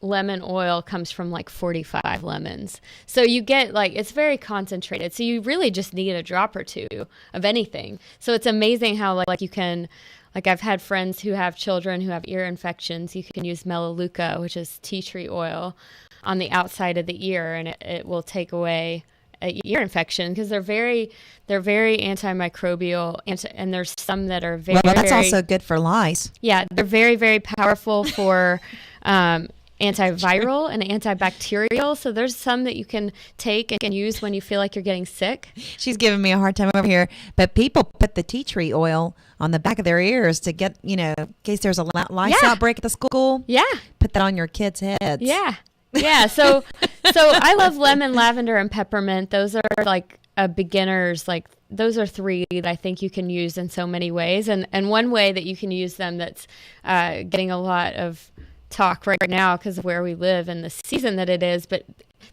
lemon oil comes from like 45 lemons. So you get like, it's very concentrated. So you really just need a drop or two of anything. So it's amazing how like you can, like I've had friends who have children who have ear infections. You can use melaleuca, which is tea tree oil, on the outside of the ear, and it will take away a ear infection because they're very antimicrobial, and there's some that are very, well, that's very, also good for lice. Yeah, they're very, very powerful for antiviral and antibacterial. So there's some that you can take and use when you feel like you're getting sick. She's giving me a hard time over here, but people put the tea tree oil on the back of their ears to get, in case there's a lice outbreak at the school. Yeah. Put that on your kids' heads. Yeah. Yeah. So I love lemon, lavender, and peppermint. Those are like a beginner's, like those are three that I think you can use in so many ways. And one way that you can use them that's getting a lot of talk right now because of where we live and the season that it is, but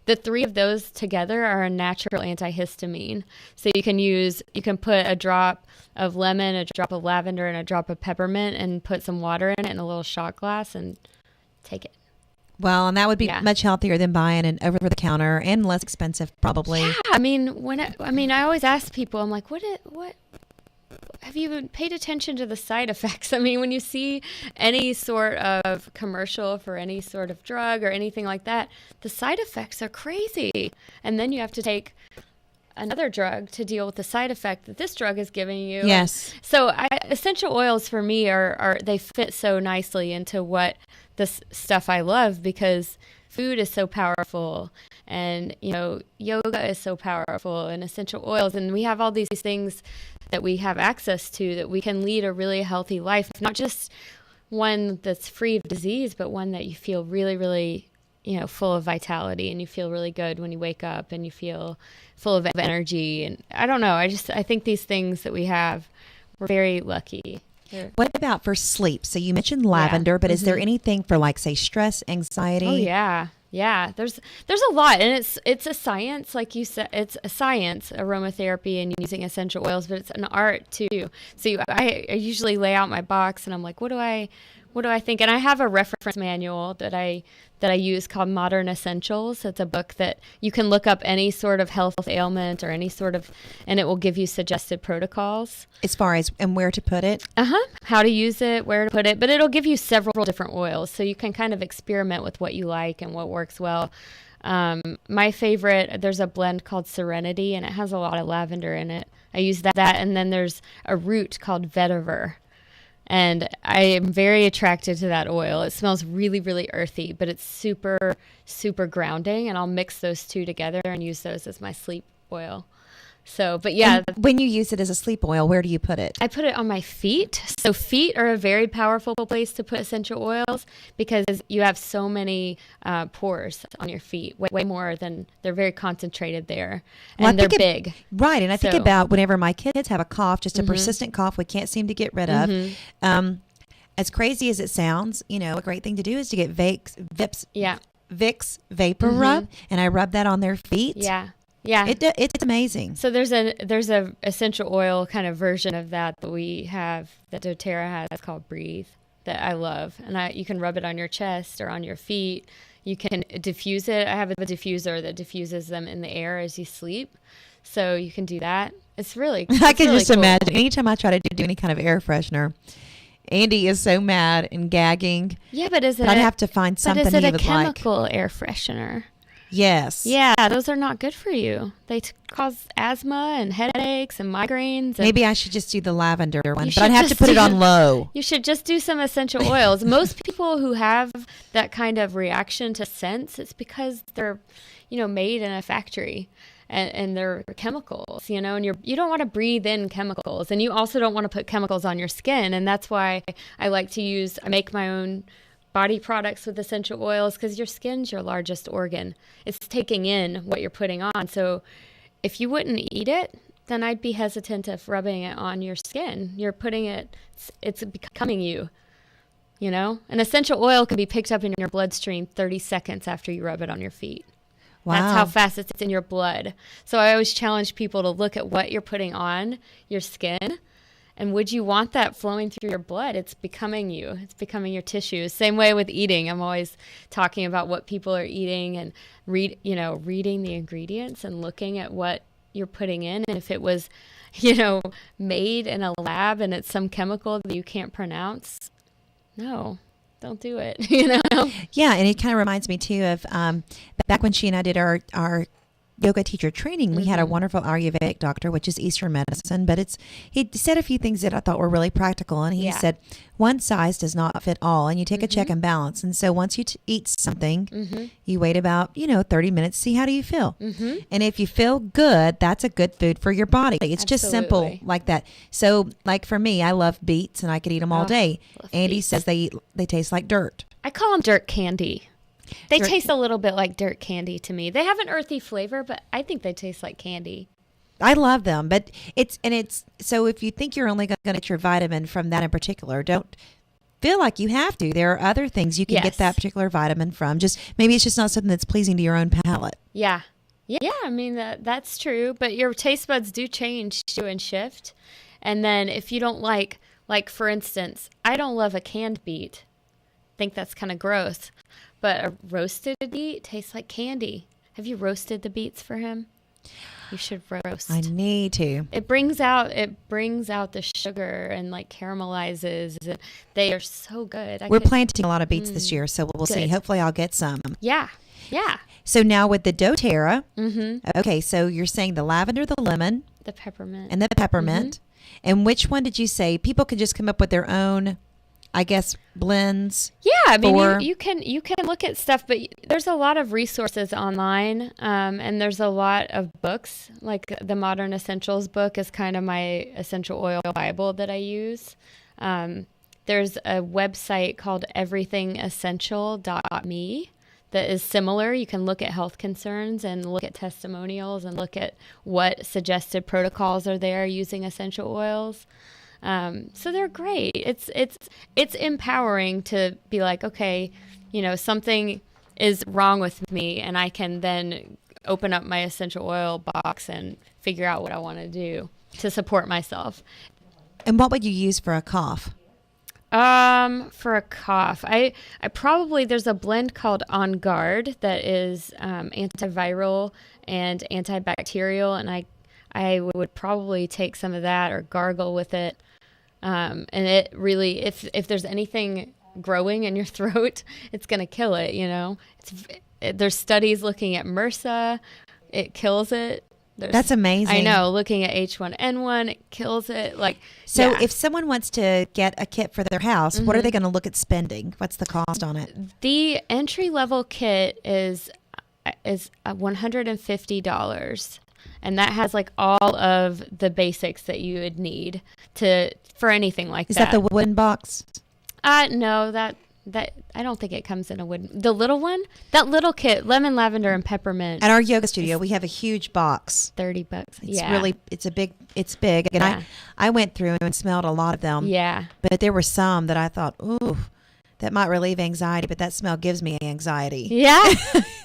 the three of those together are a natural antihistamine. So you can put a drop of lemon, a drop of lavender, and a drop of peppermint and put some water in it in a little shot glass and take it. Well, and that would be much healthier than buying an over the counter and less expensive probably. Yeah, I mean, I always ask people, I'm like, what have you even paid attention to the side effects? I mean, when you see any sort of commercial for any sort of drug or anything like that, the side effects are crazy. And then you have to take another drug to deal with the side effect that this drug is giving you. Yes. So essential oils for me are they fit so nicely into what this stuff I love, because food is so powerful, and yoga is so powerful, and essential oils, and we have all these things that we have access to that we can lead a really healthy life, not just one that's free of disease, but one that you feel really, really full of vitality, and you feel really good when you wake up, and you feel full of energy. And I don't know, I think these things that we have, we're very lucky. What about for sleep? So you mentioned lavender, but is there anything for, like, say, stress, anxiety? Oh yeah. There's a lot, and it's a science, like you said. It's a science, aromatherapy and using essential oils, but it's an art too. So I usually lay out my box, and I'm like, what do I think? And I have a reference manual that I use called Modern Essentials. It's a book that you can look up any sort of health ailment or any sort of, and it will give you suggested protocols. As far as, and where to put it? How to use it, where to put it. But it'll give you several different oils, so you can kind of experiment with what you like and what works well. My favorite, there's a blend called Serenity, and it has a lot of lavender in it. I use that. And then there's a root called vetiver. And I am very attracted to that oil. It smells really, really earthy, but it's super, super grounding. And I'll mix those two together and use those as my sleep oil. So, but yeah. And when you use it as a sleep oil, where do you put it? I put it on my feet. So feet are a very powerful place to put essential oils, because you have so many pores on your feet, way more than, they're very concentrated there. And they're big. Right. And I think about whenever my kids have a cough, just a persistent cough we can't seem to get rid of. As crazy as it sounds, a great thing to do is to get Vicks Vapor Rub, and I rub that on their feet. Yeah, it's amazing. So there's a essential oil kind of version of that we have, that doTERRA has, that's called Breathe, that I love, and you can rub it on your chest or on your feet. You can diffuse it. I have a diffuser that diffuses them in the air as you sleep, so you can do that. It's really I can really just cool. imagine anytime I try to do any kind of air freshener, Andy is so mad and gagging. Yeah, but I'd have to find something he would like. But is it a chemical air freshener? Yes. Yeah, those are not good for you. They cause asthma and headaches and migraines. And maybe I should just do the lavender one, but I'd have to put it on low. You should just do some essential oils. Most people who have that kind of reaction to scents, it's because they're, made in a factory. And they're chemicals, and you don't want to breathe in chemicals, and you also don't want to put chemicals on your skin. And that's why I make my own body products with essential oils, because your skin's your largest organ. It's taking in what you're putting on. So if you wouldn't eat it, then I'd be hesitant of rubbing it on your skin. You're putting it's becoming you, An essential oil can be picked up in your bloodstream 30 seconds after you rub it on your feet. Wow. That's how fast it's in your blood. So I always challenge people to look at what you're putting on your skin And would you want that flowing through your blood? It's becoming you. It's becoming your tissues. Same way with eating. I'm always talking about what people are eating and reading the ingredients and looking at what you're putting in. And if it was, made in a lab and it's some chemical that you can't pronounce, no, don't do it, Yeah, and it kind of reminds me too of back when she and I did our yoga teacher training, we had a wonderful Ayurvedic doctor, which is Eastern medicine, but he said a few things that I thought were really practical. And he said, one size does not fit all, and you take a check and balance. And so once you eat something, you wait about, 30 minutes, see how do you feel? And if you feel good, that's a good food for your body. It's just simple like that. So like for me, I love beets and I could eat them all day. Andy says they taste like dirt. I call them dirt candy. They taste a little bit like dirt candy to me. They have an earthy flavor, but I think they taste like candy. I love them, but it's so if you think you're only going to get your vitamin from that in particular, don't feel like you have to. There are other things you can get that particular vitamin from. Maybe it's just not something that's pleasing to your own palate. Yeah. I mean that's true, but your taste buds do change too and shift. And then if you don't like for instance, I don't love a canned beet. I think that's kind of gross. But a roasted beet tastes like candy. Have you roasted the beets for him? You should roast. I need to. It brings out the sugar and like caramelizes. They are so good. We're planting a lot of beets this year, so we'll see. Hopefully I'll get some. Yeah. So now with the doTERRA, okay, so you're saying the lavender, the lemon, the peppermint. And the peppermint. And which one did you say? People could just come up with their own, I guess, blends. Yeah, I mean, you can look at stuff, but there's a lot of resources online, and there's a lot of books. Like the Modern Essentials book is kind of my essential oil Bible that I use. There's a website called everythingessential.me that is similar. You can look at health concerns and look at testimonials and look at what suggested protocols are there using essential oils. So they're great. It's empowering to be like, okay, something is wrong with me, and I can then open up my essential oil box and figure out what I want to do to support myself. And what would you use for a cough? For a cough, I probably, there's a blend called On Guard that is antiviral and antibacterial, and I would probably take some of that or gargle with it. And it really, if there's anything growing in your throat, it's going to kill it, there's studies looking at MRSA, it kills it. That's amazing. I know, looking at H1N1, it kills it. If someone wants to get a kit for their house, what are they going to look at spending? What's the cost on it? The entry level kit is $150. And that has all of the basics that you would need for anything like that. Is that the wooden box? No, that I don't think it comes in a wooden. The little one, that little kit, lemon, lavender, and peppermint. At our yoga studio, we have a huge box. $30. It's big. And I went through and smelled a lot of them. Yeah. But there were some that I thought, ooh, that might relieve anxiety, but that smell gives me anxiety. Yeah.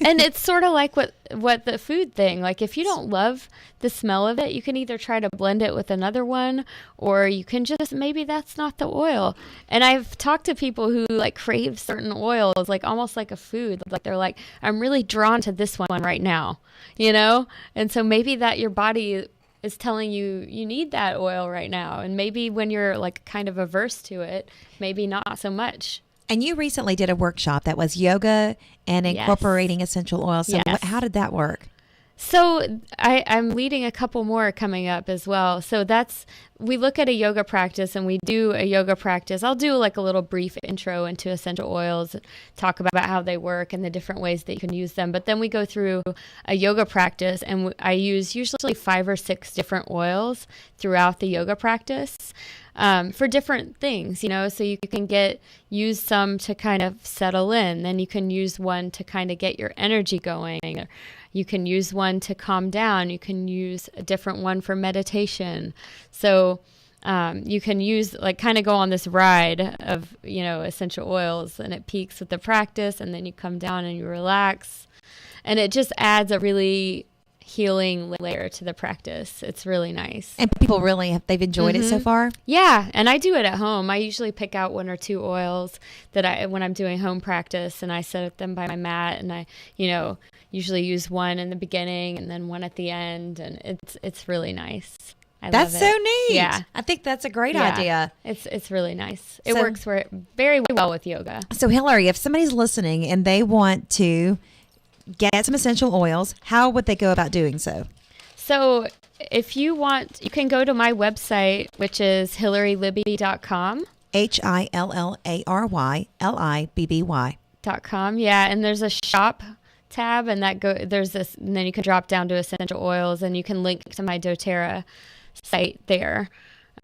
And it's sort of like what the food thing, if you don't love the smell of it, you can either try to blend it with another one, or you can just, maybe that's not the oil. And I've talked to people who crave certain oils, almost like a food. They're like, I'm really drawn to this one right now, And so maybe that your body is telling you need that oil right now. And maybe when you're kind of averse to it, maybe not so much. And you recently did a workshop that was yoga and incorporating essential oils. So how did that work? So I'm leading a couple more coming up as well. So we look at a yoga practice and we do a yoga practice. I'll do a little brief intro into essential oils, talk about how they work and the different ways that you can use them. But then we go through a yoga practice, and I use usually 5 or 6 different oils throughout the yoga practice. For different things, so you can use some to kind of settle in. Then you can use one to kind of get your energy going. Or you can use one to calm down. You can use a different one for meditation. So you can use kind of go on this ride of, essential oils, and it peaks with the practice, and then you come down and you relax. And it just adds a really healing layer to the practice. It's really nice. And people really, they've enjoyed it so far? Yeah, and I do it at home. I usually pick out 1 or 2 oils that when I'm doing home practice, and I set them by my mat, and I, usually use one in the beginning and then one at the end, and it's really nice. That's love so it. neat. Yeah. I think that's a great idea. It's really nice. It works very well with yoga. So Hillary, if somebody's listening and they want to get some essential oils, how would they go about doing so? So if you want, you can go to my website, which is HillaryLibby.com. HillaryLibby.com. Yeah, and there's a shop tab, and there's this, and then you can drop down to essential oils, and you can link to my DoTerra site there.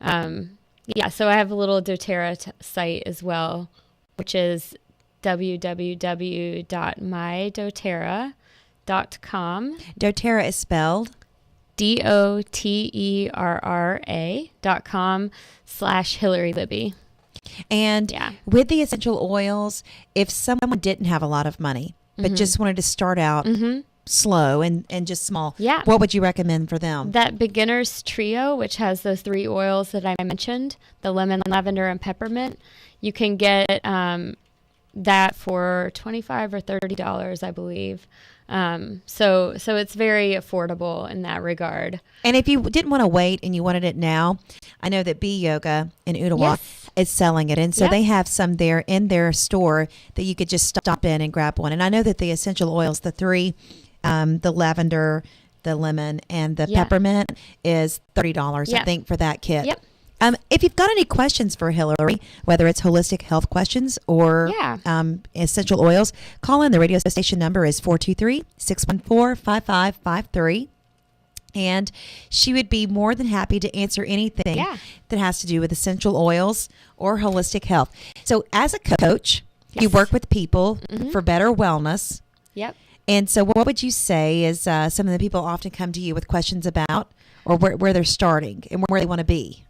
So I have a little DoTerra site as well, which is www.mydoterra.com. DoTerra is spelled DoTerra.com/HillaryLibby. And with the essential oils, if someone didn't have a lot of money, but just wanted to start out slow and just small, what would you recommend for them? That beginner's trio, which has those 3 oils that I mentioned, the lemon, lavender, and peppermint, you can get that for $25 or $30, I believe. So it's very affordable in that regard. And if you didn't want to wait and you wanted it now, I know that Bee Yoga in Ottawa is selling it. And so they have some there in their store that you could just stop in and grab one. And I know that the essential oils, the 3, the lavender, the lemon, and the peppermint is $30, I think, for that kit. Yep. If you've got any questions for Hillary, whether it's holistic health questions or essential oils, call in. The radio station number is 423-614-5553. And she would be more than happy to answer anything that has to do with essential oils or holistic health. So as a coach, you work with people for better wellness. Yep. And so what would you say is some of the people often come to you with questions about or where they're starting and where they want to be?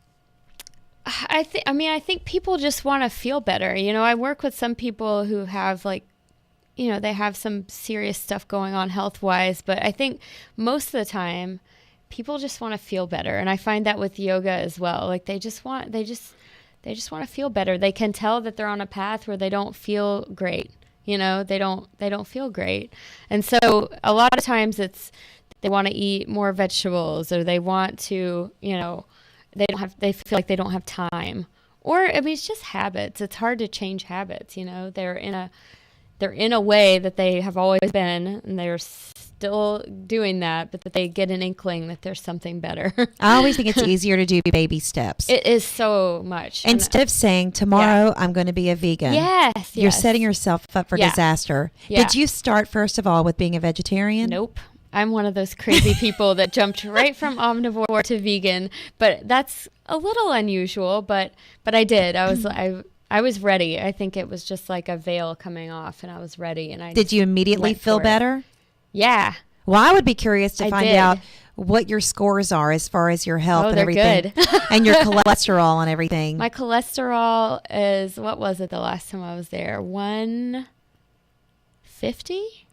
I think people just want to feel better. I work with some people who have they have some serious stuff going on health-wise, but I think most of the time people just want to feel better. And I find that with yoga as well. Like they just want to feel better. They can tell that they're on a path where they don't feel great. They don't feel great. And so a lot of times they want to eat more vegetables, or they want to, they feel like they don't have time. Or it's just habits. It's hard to change habits, They're in a way that they have always been, and they're still doing that, but that they get an inkling that there's something better. I always think it's easier to do baby steps. It is so much. Instead of saying, tomorrow I'm going to be a vegan. Yes. You're setting yourself up for disaster. Yeah. Did you start, first of all, with being a vegetarian? Nope. I'm one of those crazy people that jumped right from omnivore to vegan, but that's a little unusual, but I did. I was ready. I think it was just like a veil coming off, and I was ready. And did you immediately feel better? Yeah. Well, I would be curious to find out what your scores are as far as your health and everything. Good. And your cholesterol and everything. My cholesterol is, what was it the last time I was there? 150?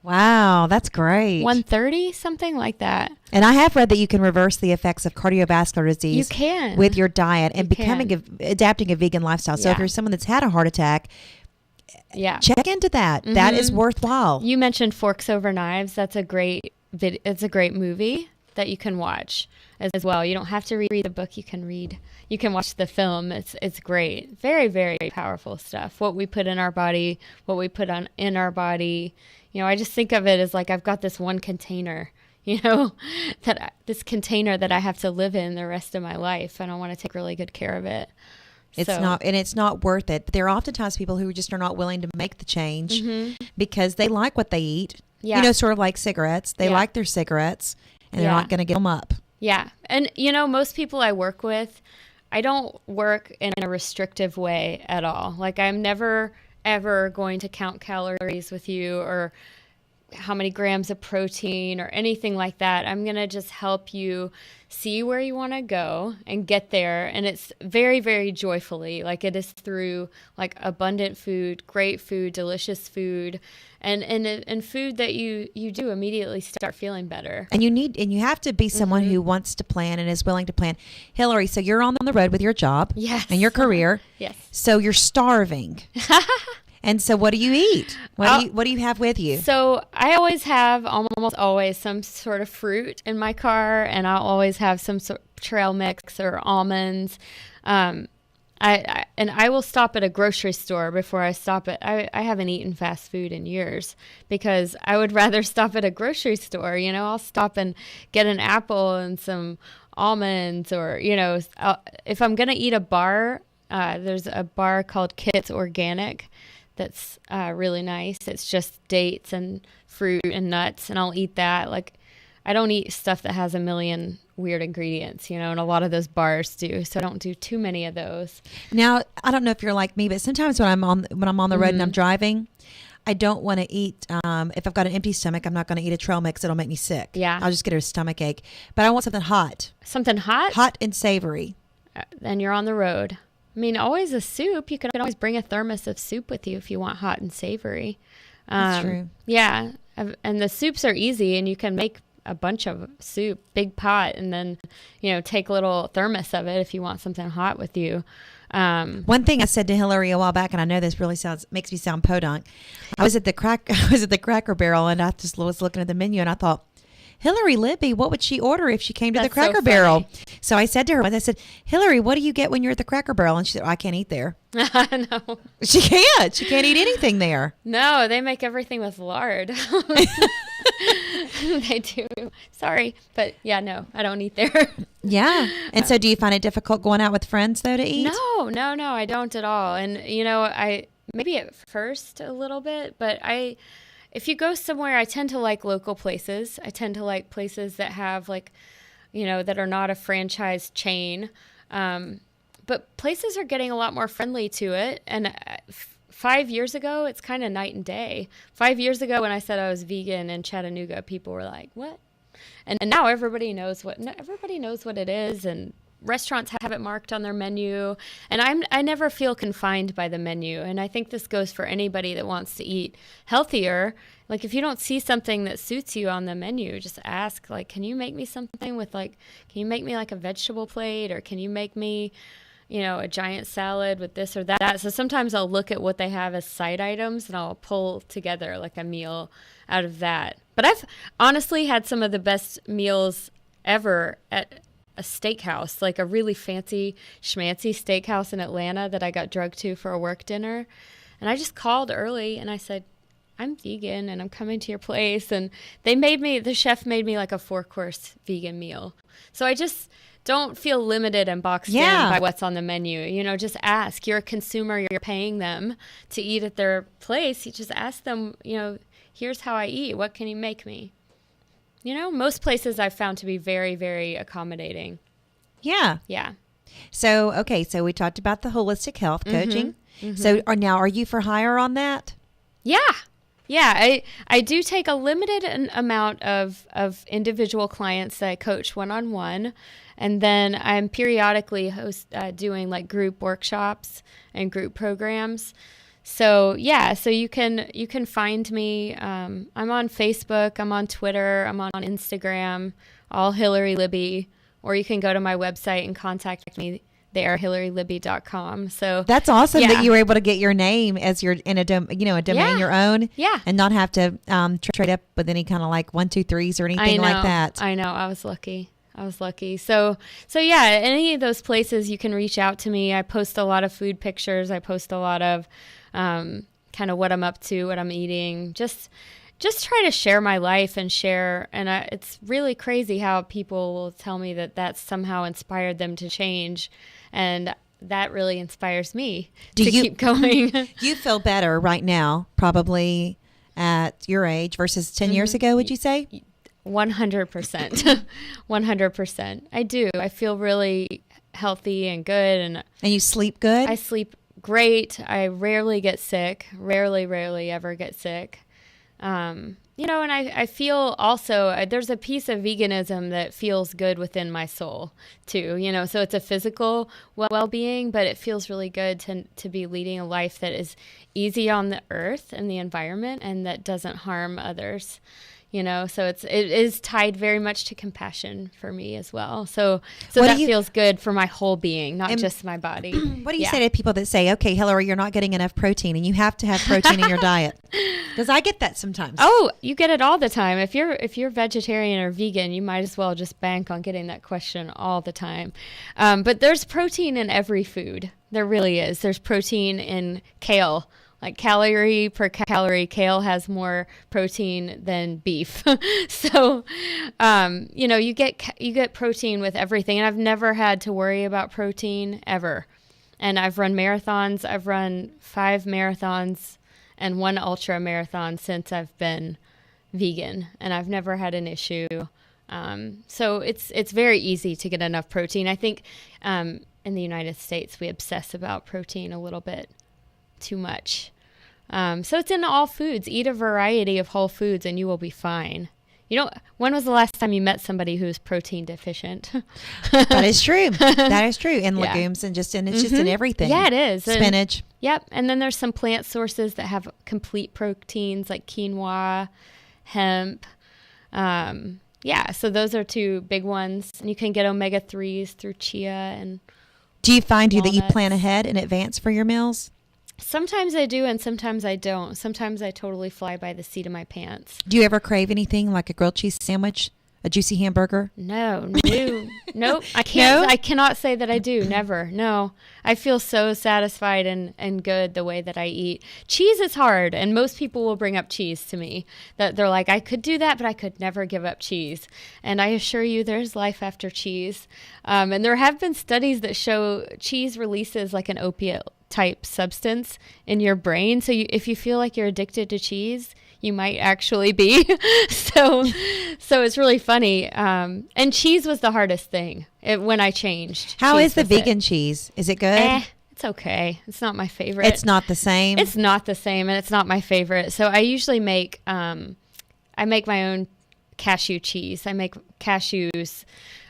Wow, that's great. 130, something like that. And I have read that you can reverse the effects of cardiovascular disease. You can. With your diet and adapting a vegan lifestyle. So if you're someone that's had a heart attack, check into that. Mm-hmm. That is worthwhile. You mentioned Forks Over Knives. That's it's a great movie that you can watch as well. You don't have to read the book. You can watch the film. It's great. Very, very powerful stuff. What we put in our body, what we put in our body. I just think of it as like I've got this one container, this container that I have to live in the rest of my life, and I want to take really good care of it. It's not worth it. But there are oftentimes people who just are not willing to make the change because they like what they eat. Yeah. Sort of like cigarettes. They like their cigarettes, and they're not going to give them up. Yeah. And, most people I work with, I don't work in a restrictive way at all. Like I'm never ever going to count calories with you or how many grams of protein or anything like that. I'm going to just help you see where you want to go and get there. And it's very, very joyfully, like it is through like abundant food, great food, delicious food, and food that you do immediately start feeling better. And you have to be someone who wants to plan and is willing to plan. Hillary, so you're on the road with your job Yes. and your career. Yes. So you're starving. And so what do you eat? What do you have with you? So I always have, almost always, some sort of fruit in my car, and I'll always have some sort of trail mix or almonds. I will stop at a grocery store before I stop at. I haven't eaten fast food in years because I would rather stop at a grocery store. You know, I'll stop and get an apple and some almonds, or if I'm gonna eat a bar, there's a bar called Kit's Organic. That's really nice. It's just dates and fruit and nuts, and I'll eat that. Like, I don't eat stuff that has a million weird ingredients, and a lot of those bars do. So I don't do too many of those. Now, I don't know if you're like me, but sometimes when I'm on the road and I'm driving, I don't want to eat. If I've got an empty stomach, I'm not going to eat a trail mix. It'll make me sick. Yeah. I'll just get a stomach ache. But I want something hot. Something hot? Hot and savory. Then you're on the road. I mean, always a soup. You can always bring a thermos of soup with you if you want hot and savory. That's true. Yeah. And the soups are easy, and you can make a bunch of soup, big pot, and then, take a little thermos of it if you want something hot with you. One thing I said to Hillary a while back, and I know this really makes me sound podunk. I was at the Cracker Barrel, and I just was looking at the menu, and I thought, Hillary Libby, what would she order if she came to the Cracker Barrel? So I said to her, I said, Hillary, what do you get when you're at the Cracker Barrel? And she said, I can't eat there. No. She can't. She can't eat anything there. No, they make everything with lard. They do. Sorry. But yeah, no, I don't eat there. Yeah. And so do you find it difficult going out with friends, though, to eat? No, I don't at all. And, I maybe at first a little bit, but if you go somewhere, I tend to like local places. I tend to like places that have that are not a franchise chain. But places are getting a lot more friendly to it. And 5 years ago, it's kind of night and day. 5 years ago, when I said I was vegan in Chattanooga, people were like, what? And now everybody knows what it is. And restaurants have it marked on their menu, and I never feel confined by the menu. And I think this goes for anybody that wants to eat healthier. Like, if you don't see something that suits you on the menu, just ask, like, can you make me something with can you make me like a vegetable plate, or can you make me, a giant salad with this or that? So sometimes I'll look at what they have as side items, and I'll pull together like a meal out of that. But I've honestly had some of the best meals ever at a steakhouse, like a really fancy schmancy steakhouse in Atlanta that I got drugged to for a work dinner. And I just called early and I said, I'm vegan and I'm coming to your place. And the chef made me like a 4-course vegan meal. So I just don't feel limited and boxed in by what's on the menu. Just ask. You're a consumer. You're paying them to eat at their place. You just ask them, here's how I eat. What can you make me? Most places I've found to be very, very accommodating. Yeah. Yeah. So, okay. So we talked about the holistic health coaching. Mm-hmm. So are you for hire on that? Yeah. Yeah. I do take a limited amount of individual clients that I coach one-on-one. And then I'm periodically doing like group workshops and group programs. So so you can find me. I'm on Facebook, I'm on Twitter, I'm on Instagram, all Hillary Libby, or you can go to my website and contact me there, HillaryLibby.com. So that's awesome that you were able to get your name as your in a domain your own, and not have to trade up with any kind of like 1, 2, 3s or anything like that. I know. I was lucky. So any of those places you can reach out to me. I post a lot of food pictures. I post a lot of kind of what I'm up to, what I'm eating. Just try to share my life and share. And it's really crazy how people will tell me that somehow inspired them to change. And that really inspires me to keep going. You feel better right now, probably at your age versus 10 years ago, would you say? 100%. 100%. I do. I feel really healthy and good. And you sleep good? I sleep great. I rarely get sick. Rarely ever get sick. And I feel also there's a piece of veganism that feels good within my soul too, so it's a physical well-being, but it feels really good to be leading a life that is easy on the earth and the environment and that doesn't harm others. So it is tied very much to compassion for me as well. So that feels good for my whole being, not just my body. What do you say to people that say, okay, Hillary, you're not getting enough protein and you have to have protein in your diet? Because I get that sometimes. Oh, you get it all the time. If you're vegetarian or vegan, you might as well just bank on getting that question all the time. But there's protein in every food. There really is. There's protein in kale. Like calorie per calorie, kale has more protein than beef. So, you get protein with everything. And I've never had to worry about protein ever. And I've run marathons. I've run 5 marathons and 1 ultra marathon since I've been vegan. And I've never had an issue. So it's very easy to get enough protein. I think in the United States, we obsess about protein a little bit too much. So it's in all foods. Eat a variety of whole foods and you will be fine. When was the last time you met somebody who's protein deficient? That is true. That is true. In legumes and it's just in everything. Yeah, it is. Spinach. Yep. And then there's some plant sources that have complete proteins like quinoa, hemp. So those are 2 big ones. And you can get omega-3s through chia and Do you find that you walnuts. plan ahead in advance for your meals? Sometimes I do and sometimes I don't. Sometimes I totally fly by the seat of my pants. Do you ever crave anything like a grilled cheese sandwich, a juicy hamburger? No. Nope. I can't. No? I cannot say that I do. Never. No. I feel so satisfied and good the way that I eat. Cheese is hard, and most people will bring up cheese to me. That they're like, I could do that, but I could never give up cheese. And I assure you, there's life after cheese. And there have been studies that show cheese releases like an opiate type substance in your brain. So if you feel like you're addicted to cheese, you might actually be. So it's really funny. And cheese was the hardest thing when I changed. How is the vegan cheese? Is it good? It's okay. It's not my favorite. It's not the same? It's not the same, and it's not my favorite. So I usually make my own cashew cheese. I make cashews.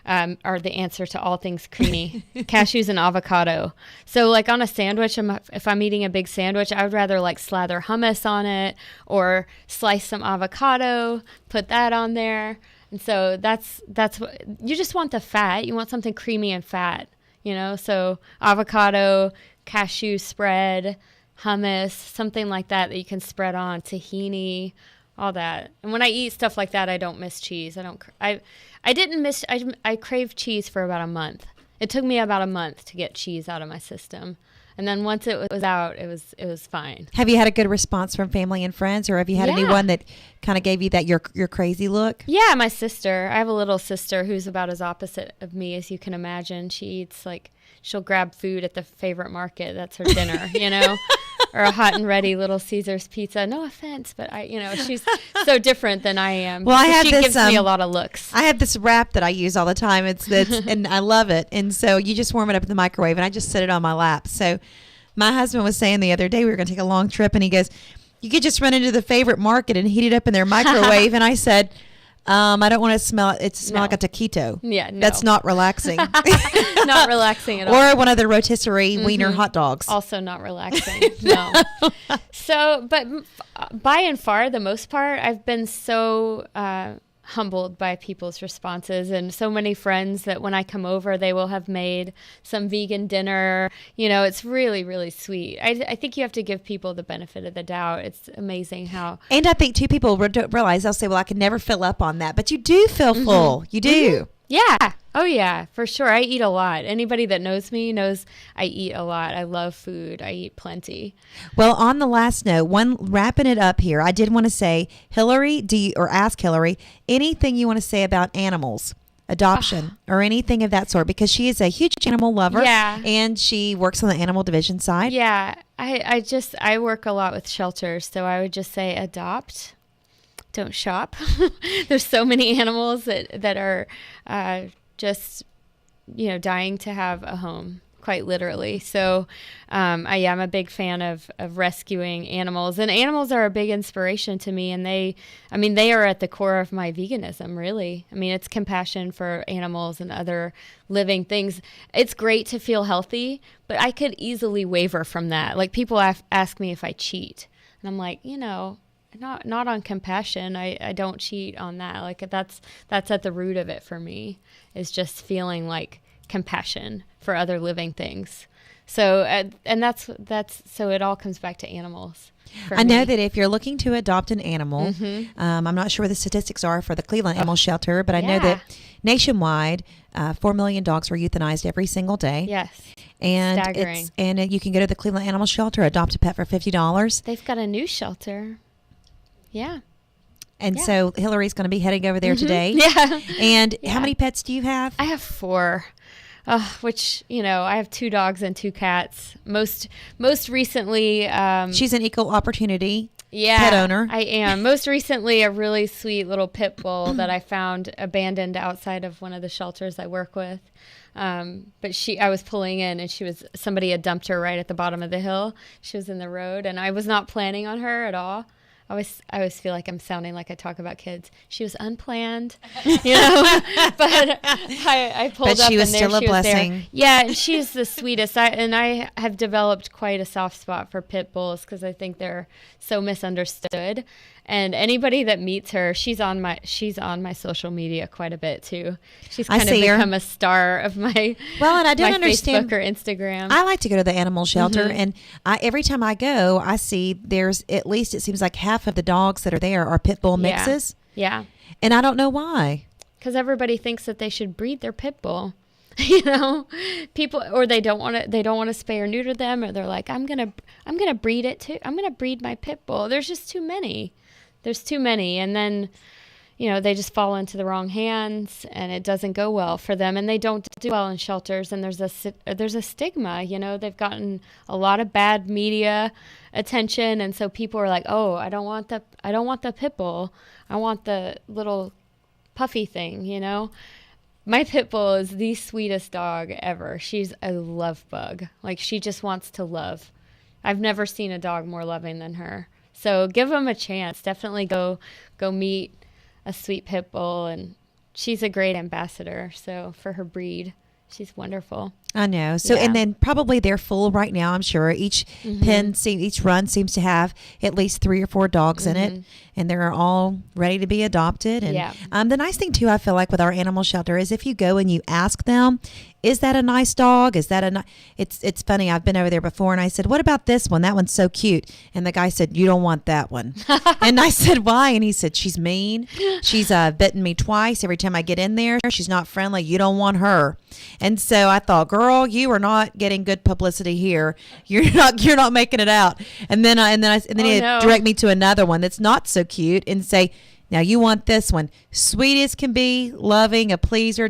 Are the answer to all things creamy. Cashews and avocado. So like on a sandwich, if I'm eating a big sandwich, I would rather like slather hummus on it or slice some avocado, put that on there. And so that's what you just want, the fat. You want something creamy and fat, so avocado, cashew spread, hummus, something like that you can spread on, tahini, all that. And when I eat stuff like that, I don't miss cheese. I craved cheese for about a month. It took me about a month to get cheese out of my system. And then once it was out, it was fine. Have you had a good response from family and friends, or have you had anyone that kind of gave you that you're crazy look? Yeah, my sister. I have a little sister who's about as opposite of me as you can imagine. She eats she'll grab food at the favorite market. That's her dinner, or a hot and ready Little Caesars pizza. No offense, but she's so different than I am. Well, she gives me a lot of looks. I have this wrap that I use all the time. It's and I love it. And so you just warm it up in the microwave, and I just set it on my lap. So my husband was saying the other day we were going to take a long trip, and he goes, "You could just run into the favorite market and heat it up in their microwave." And I said, I don't want to smell it. It smells like a taquito. Yeah, no. That's not relaxing. Not relaxing at all. Or one of the rotisserie wiener hot dogs. Also not relaxing. No. So, but by and far, the most part, I've been so humbled by people's responses, and so many friends that when I come over, they will have made some vegan dinner. It's really, really sweet. I think you have to give people the benefit of the doubt. It's amazing how. And I think too, people don't realize, they'll say, well, I can never fill up on that, but you do feel full. You do. Yeah. Oh, yeah, for sure. I eat a lot. Anybody that knows me knows I eat a lot. I love food. I eat plenty. Well, on the last note, wrapping it up here, I did want to say, Hillary, ask Hillary, anything you want to say about animals, adoption, or anything of that sort, because she is a huge animal lover. Yeah. And she works on the animal division side. Yeah. I work a lot with shelters, so I would just say adopt. Don't shop. There's so many animals that are just, dying to have a home, quite literally. So I'm a big fan of rescuing animals, and animals are a big inspiration to me. And they are at the core of my veganism, really. I mean, it's compassion for animals and other living things. It's great to feel healthy, but I could easily waver from that. Like, people ask me if I cheat, and I'm like, not on compassion. I don't cheat on that. Like, that's at the root of it for me, is just feeling like compassion for other living things. So and that's so it all comes back to animals. I know that if you're looking to adopt an animal, I'm not sure what the statistics are for the Cleveland Animal Shelter, but I know that nationwide, 4 million dogs are euthanized every single day. Yes. And staggering. And you can go to the Cleveland Animal Shelter, adopt a pet for $50. They've got a new shelter. Yeah. And so Hillary's going to be heading over there today. Yeah. And how many pets do you have? I have 4. Which, I have 2 dogs and 2 cats. Most recently, she's an equal opportunity pet owner. I am. Most recently, a really sweet little pit bull that I found abandoned outside of one of the shelters I work with. But I was pulling in, and somebody had dumped her right at the bottom of the hill. She was in the road, and I was not planning on her at all. I always feel like I'm sounding like I talk about kids. She was unplanned, but I pulled up, she was and there still she a was blessing. there. Yeah, and she's the sweetest. I have developed quite a soft spot for pit bulls because I think they're so misunderstood. And anybody that meets her, she's on my social media quite a bit too. She's kind of become a star of my and I don't understand Facebook or Instagram. I like to go to the animal shelter, and every time I go, I see there's at least, it seems like half of the dogs that are there are pit bull mixes. Yeah. And I don't know why. Because everybody thinks that they should breed their pit bull. People, or they don't want to spay or neuter them, or they're like, I'm gonna breed it too. I'm gonna breed my pit bull. There's just too many. And then, they just fall into the wrong hands, and it doesn't go well for them, and they don't do well in shelters. And there's a stigma. They've gotten a lot of bad media attention, and so people are like, oh, I don't want the pit bull. I want the little puffy thing. My pit bull is the sweetest dog ever. She's a love bug. Like, she just wants to love. I've never seen a dog more loving than her. So give them a chance. Definitely go meet a sweet pit bull, and she's a great ambassador. So for her breed, she's wonderful. I know. So, and then probably they're full right now, I'm sure. Each each run seems to have at least 3 or 4 dogs in it, and they're all ready to be adopted. And the nice thing too, I feel like, with our animal shelter is if you go and you ask them, is that a nice dog? Is that it's funny. I've been over there before, and I said, what about this one? That one's so cute. And the guy said, you don't want that one. And I said, why? And he said, she's mean. She's bitten me twice. Every time I get in there, she's not friendly. You don't want her. And so I thought, girl, you are not getting good publicity here. You're not making it out. And then he'd direct me to another one that's not so cute and say, now you want this one, sweet as can be, loving, a pleaser,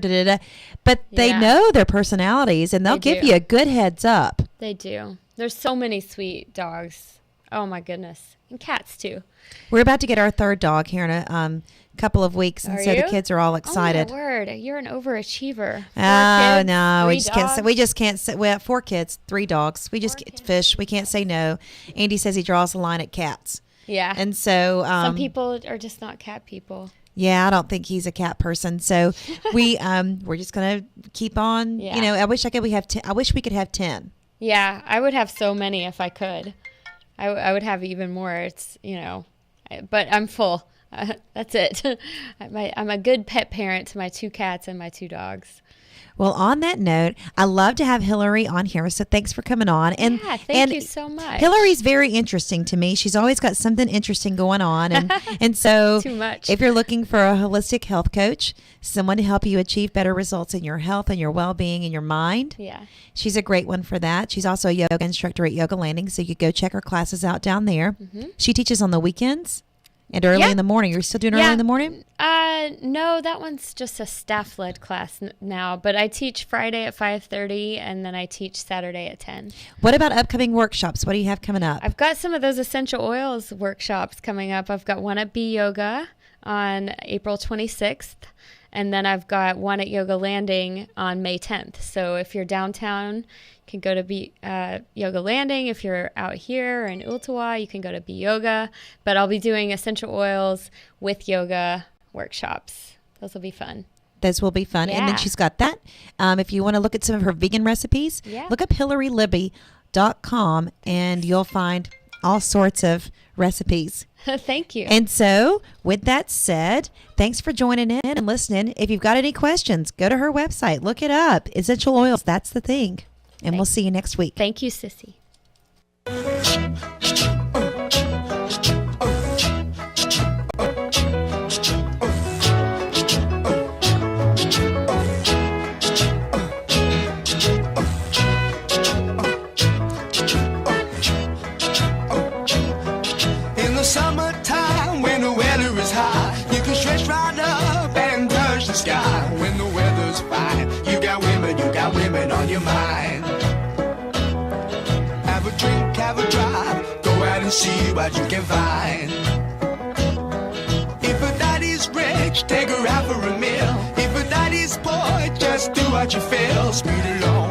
but they know their personalities, and they'll give you a good heads up. They do. There's so many sweet dogs. Oh my goodness. And cats too. We're about to get our 3rd dog here in a couple of weeks, and so the kids are all excited. Oh my word, you're an overachiever. 4 Oh kids, no, 3 we just can't say. We have 4 kids, 3 dogs. We just get fish. We can't say no. Andy says he draws the line at cats. Yeah. And so some people are just not cat people. Yeah, I don't think he's a cat person. So we're just gonna keep on. Yeah. I wish I wish we could have 10. Yeah, I would have so many if I could. I would have even more. It's but I'm full. That's it. I'm a good pet parent to my 2 cats and my 2 dogs. Well, on that note, I love to have Hillary on here, so thanks for coming on. And thank you so much. Hillary's very interesting to me. She's always got something interesting going on, and so Too much. If you're looking for a holistic health coach, someone to help you achieve better results in your health and your well-being and your mind, she's a great one for that. She's also a yoga instructor at Yoga Landing, so you could go check her classes out down there. She teaches on the weekends and early in the morning. You're still doing early in the morning? No, that one's just a staff-led class now. But I teach Friday at 5:30, and then I teach Saturday at 10. What about upcoming workshops? What do you have coming up? I've got some of those essential oils workshops coming up. I've got one at Bee Yoga on April 26th. And then I've got one at Yoga Landing on May 10th. So if you're downtown, you can go to Yoga Landing. If you're out here in Ooltewah, you can go to Be Yoga. But I'll be doing essential oils with yoga workshops. Those will be fun. Those will be fun. Yeah. And then she's got that. If you want to look at some of her vegan recipes, look up HillaryLibby.com and you'll find all sorts of recipes. Thank you. And so, with that said, thanks for joining in and listening. If you've got any questions, go to her website. Look it up. Essential oils, that's the thing. And we'll see you next week. Thank you, Sissy. Summertime when the weather is high, you can stretch right up and touch the sky. When the weather's fine, you got women on your mind. Have a drink, have a drive, go out and see what you can find. If a daddy's rich, take her out for a meal. If a daddy's poor, just do what you feel. Speed along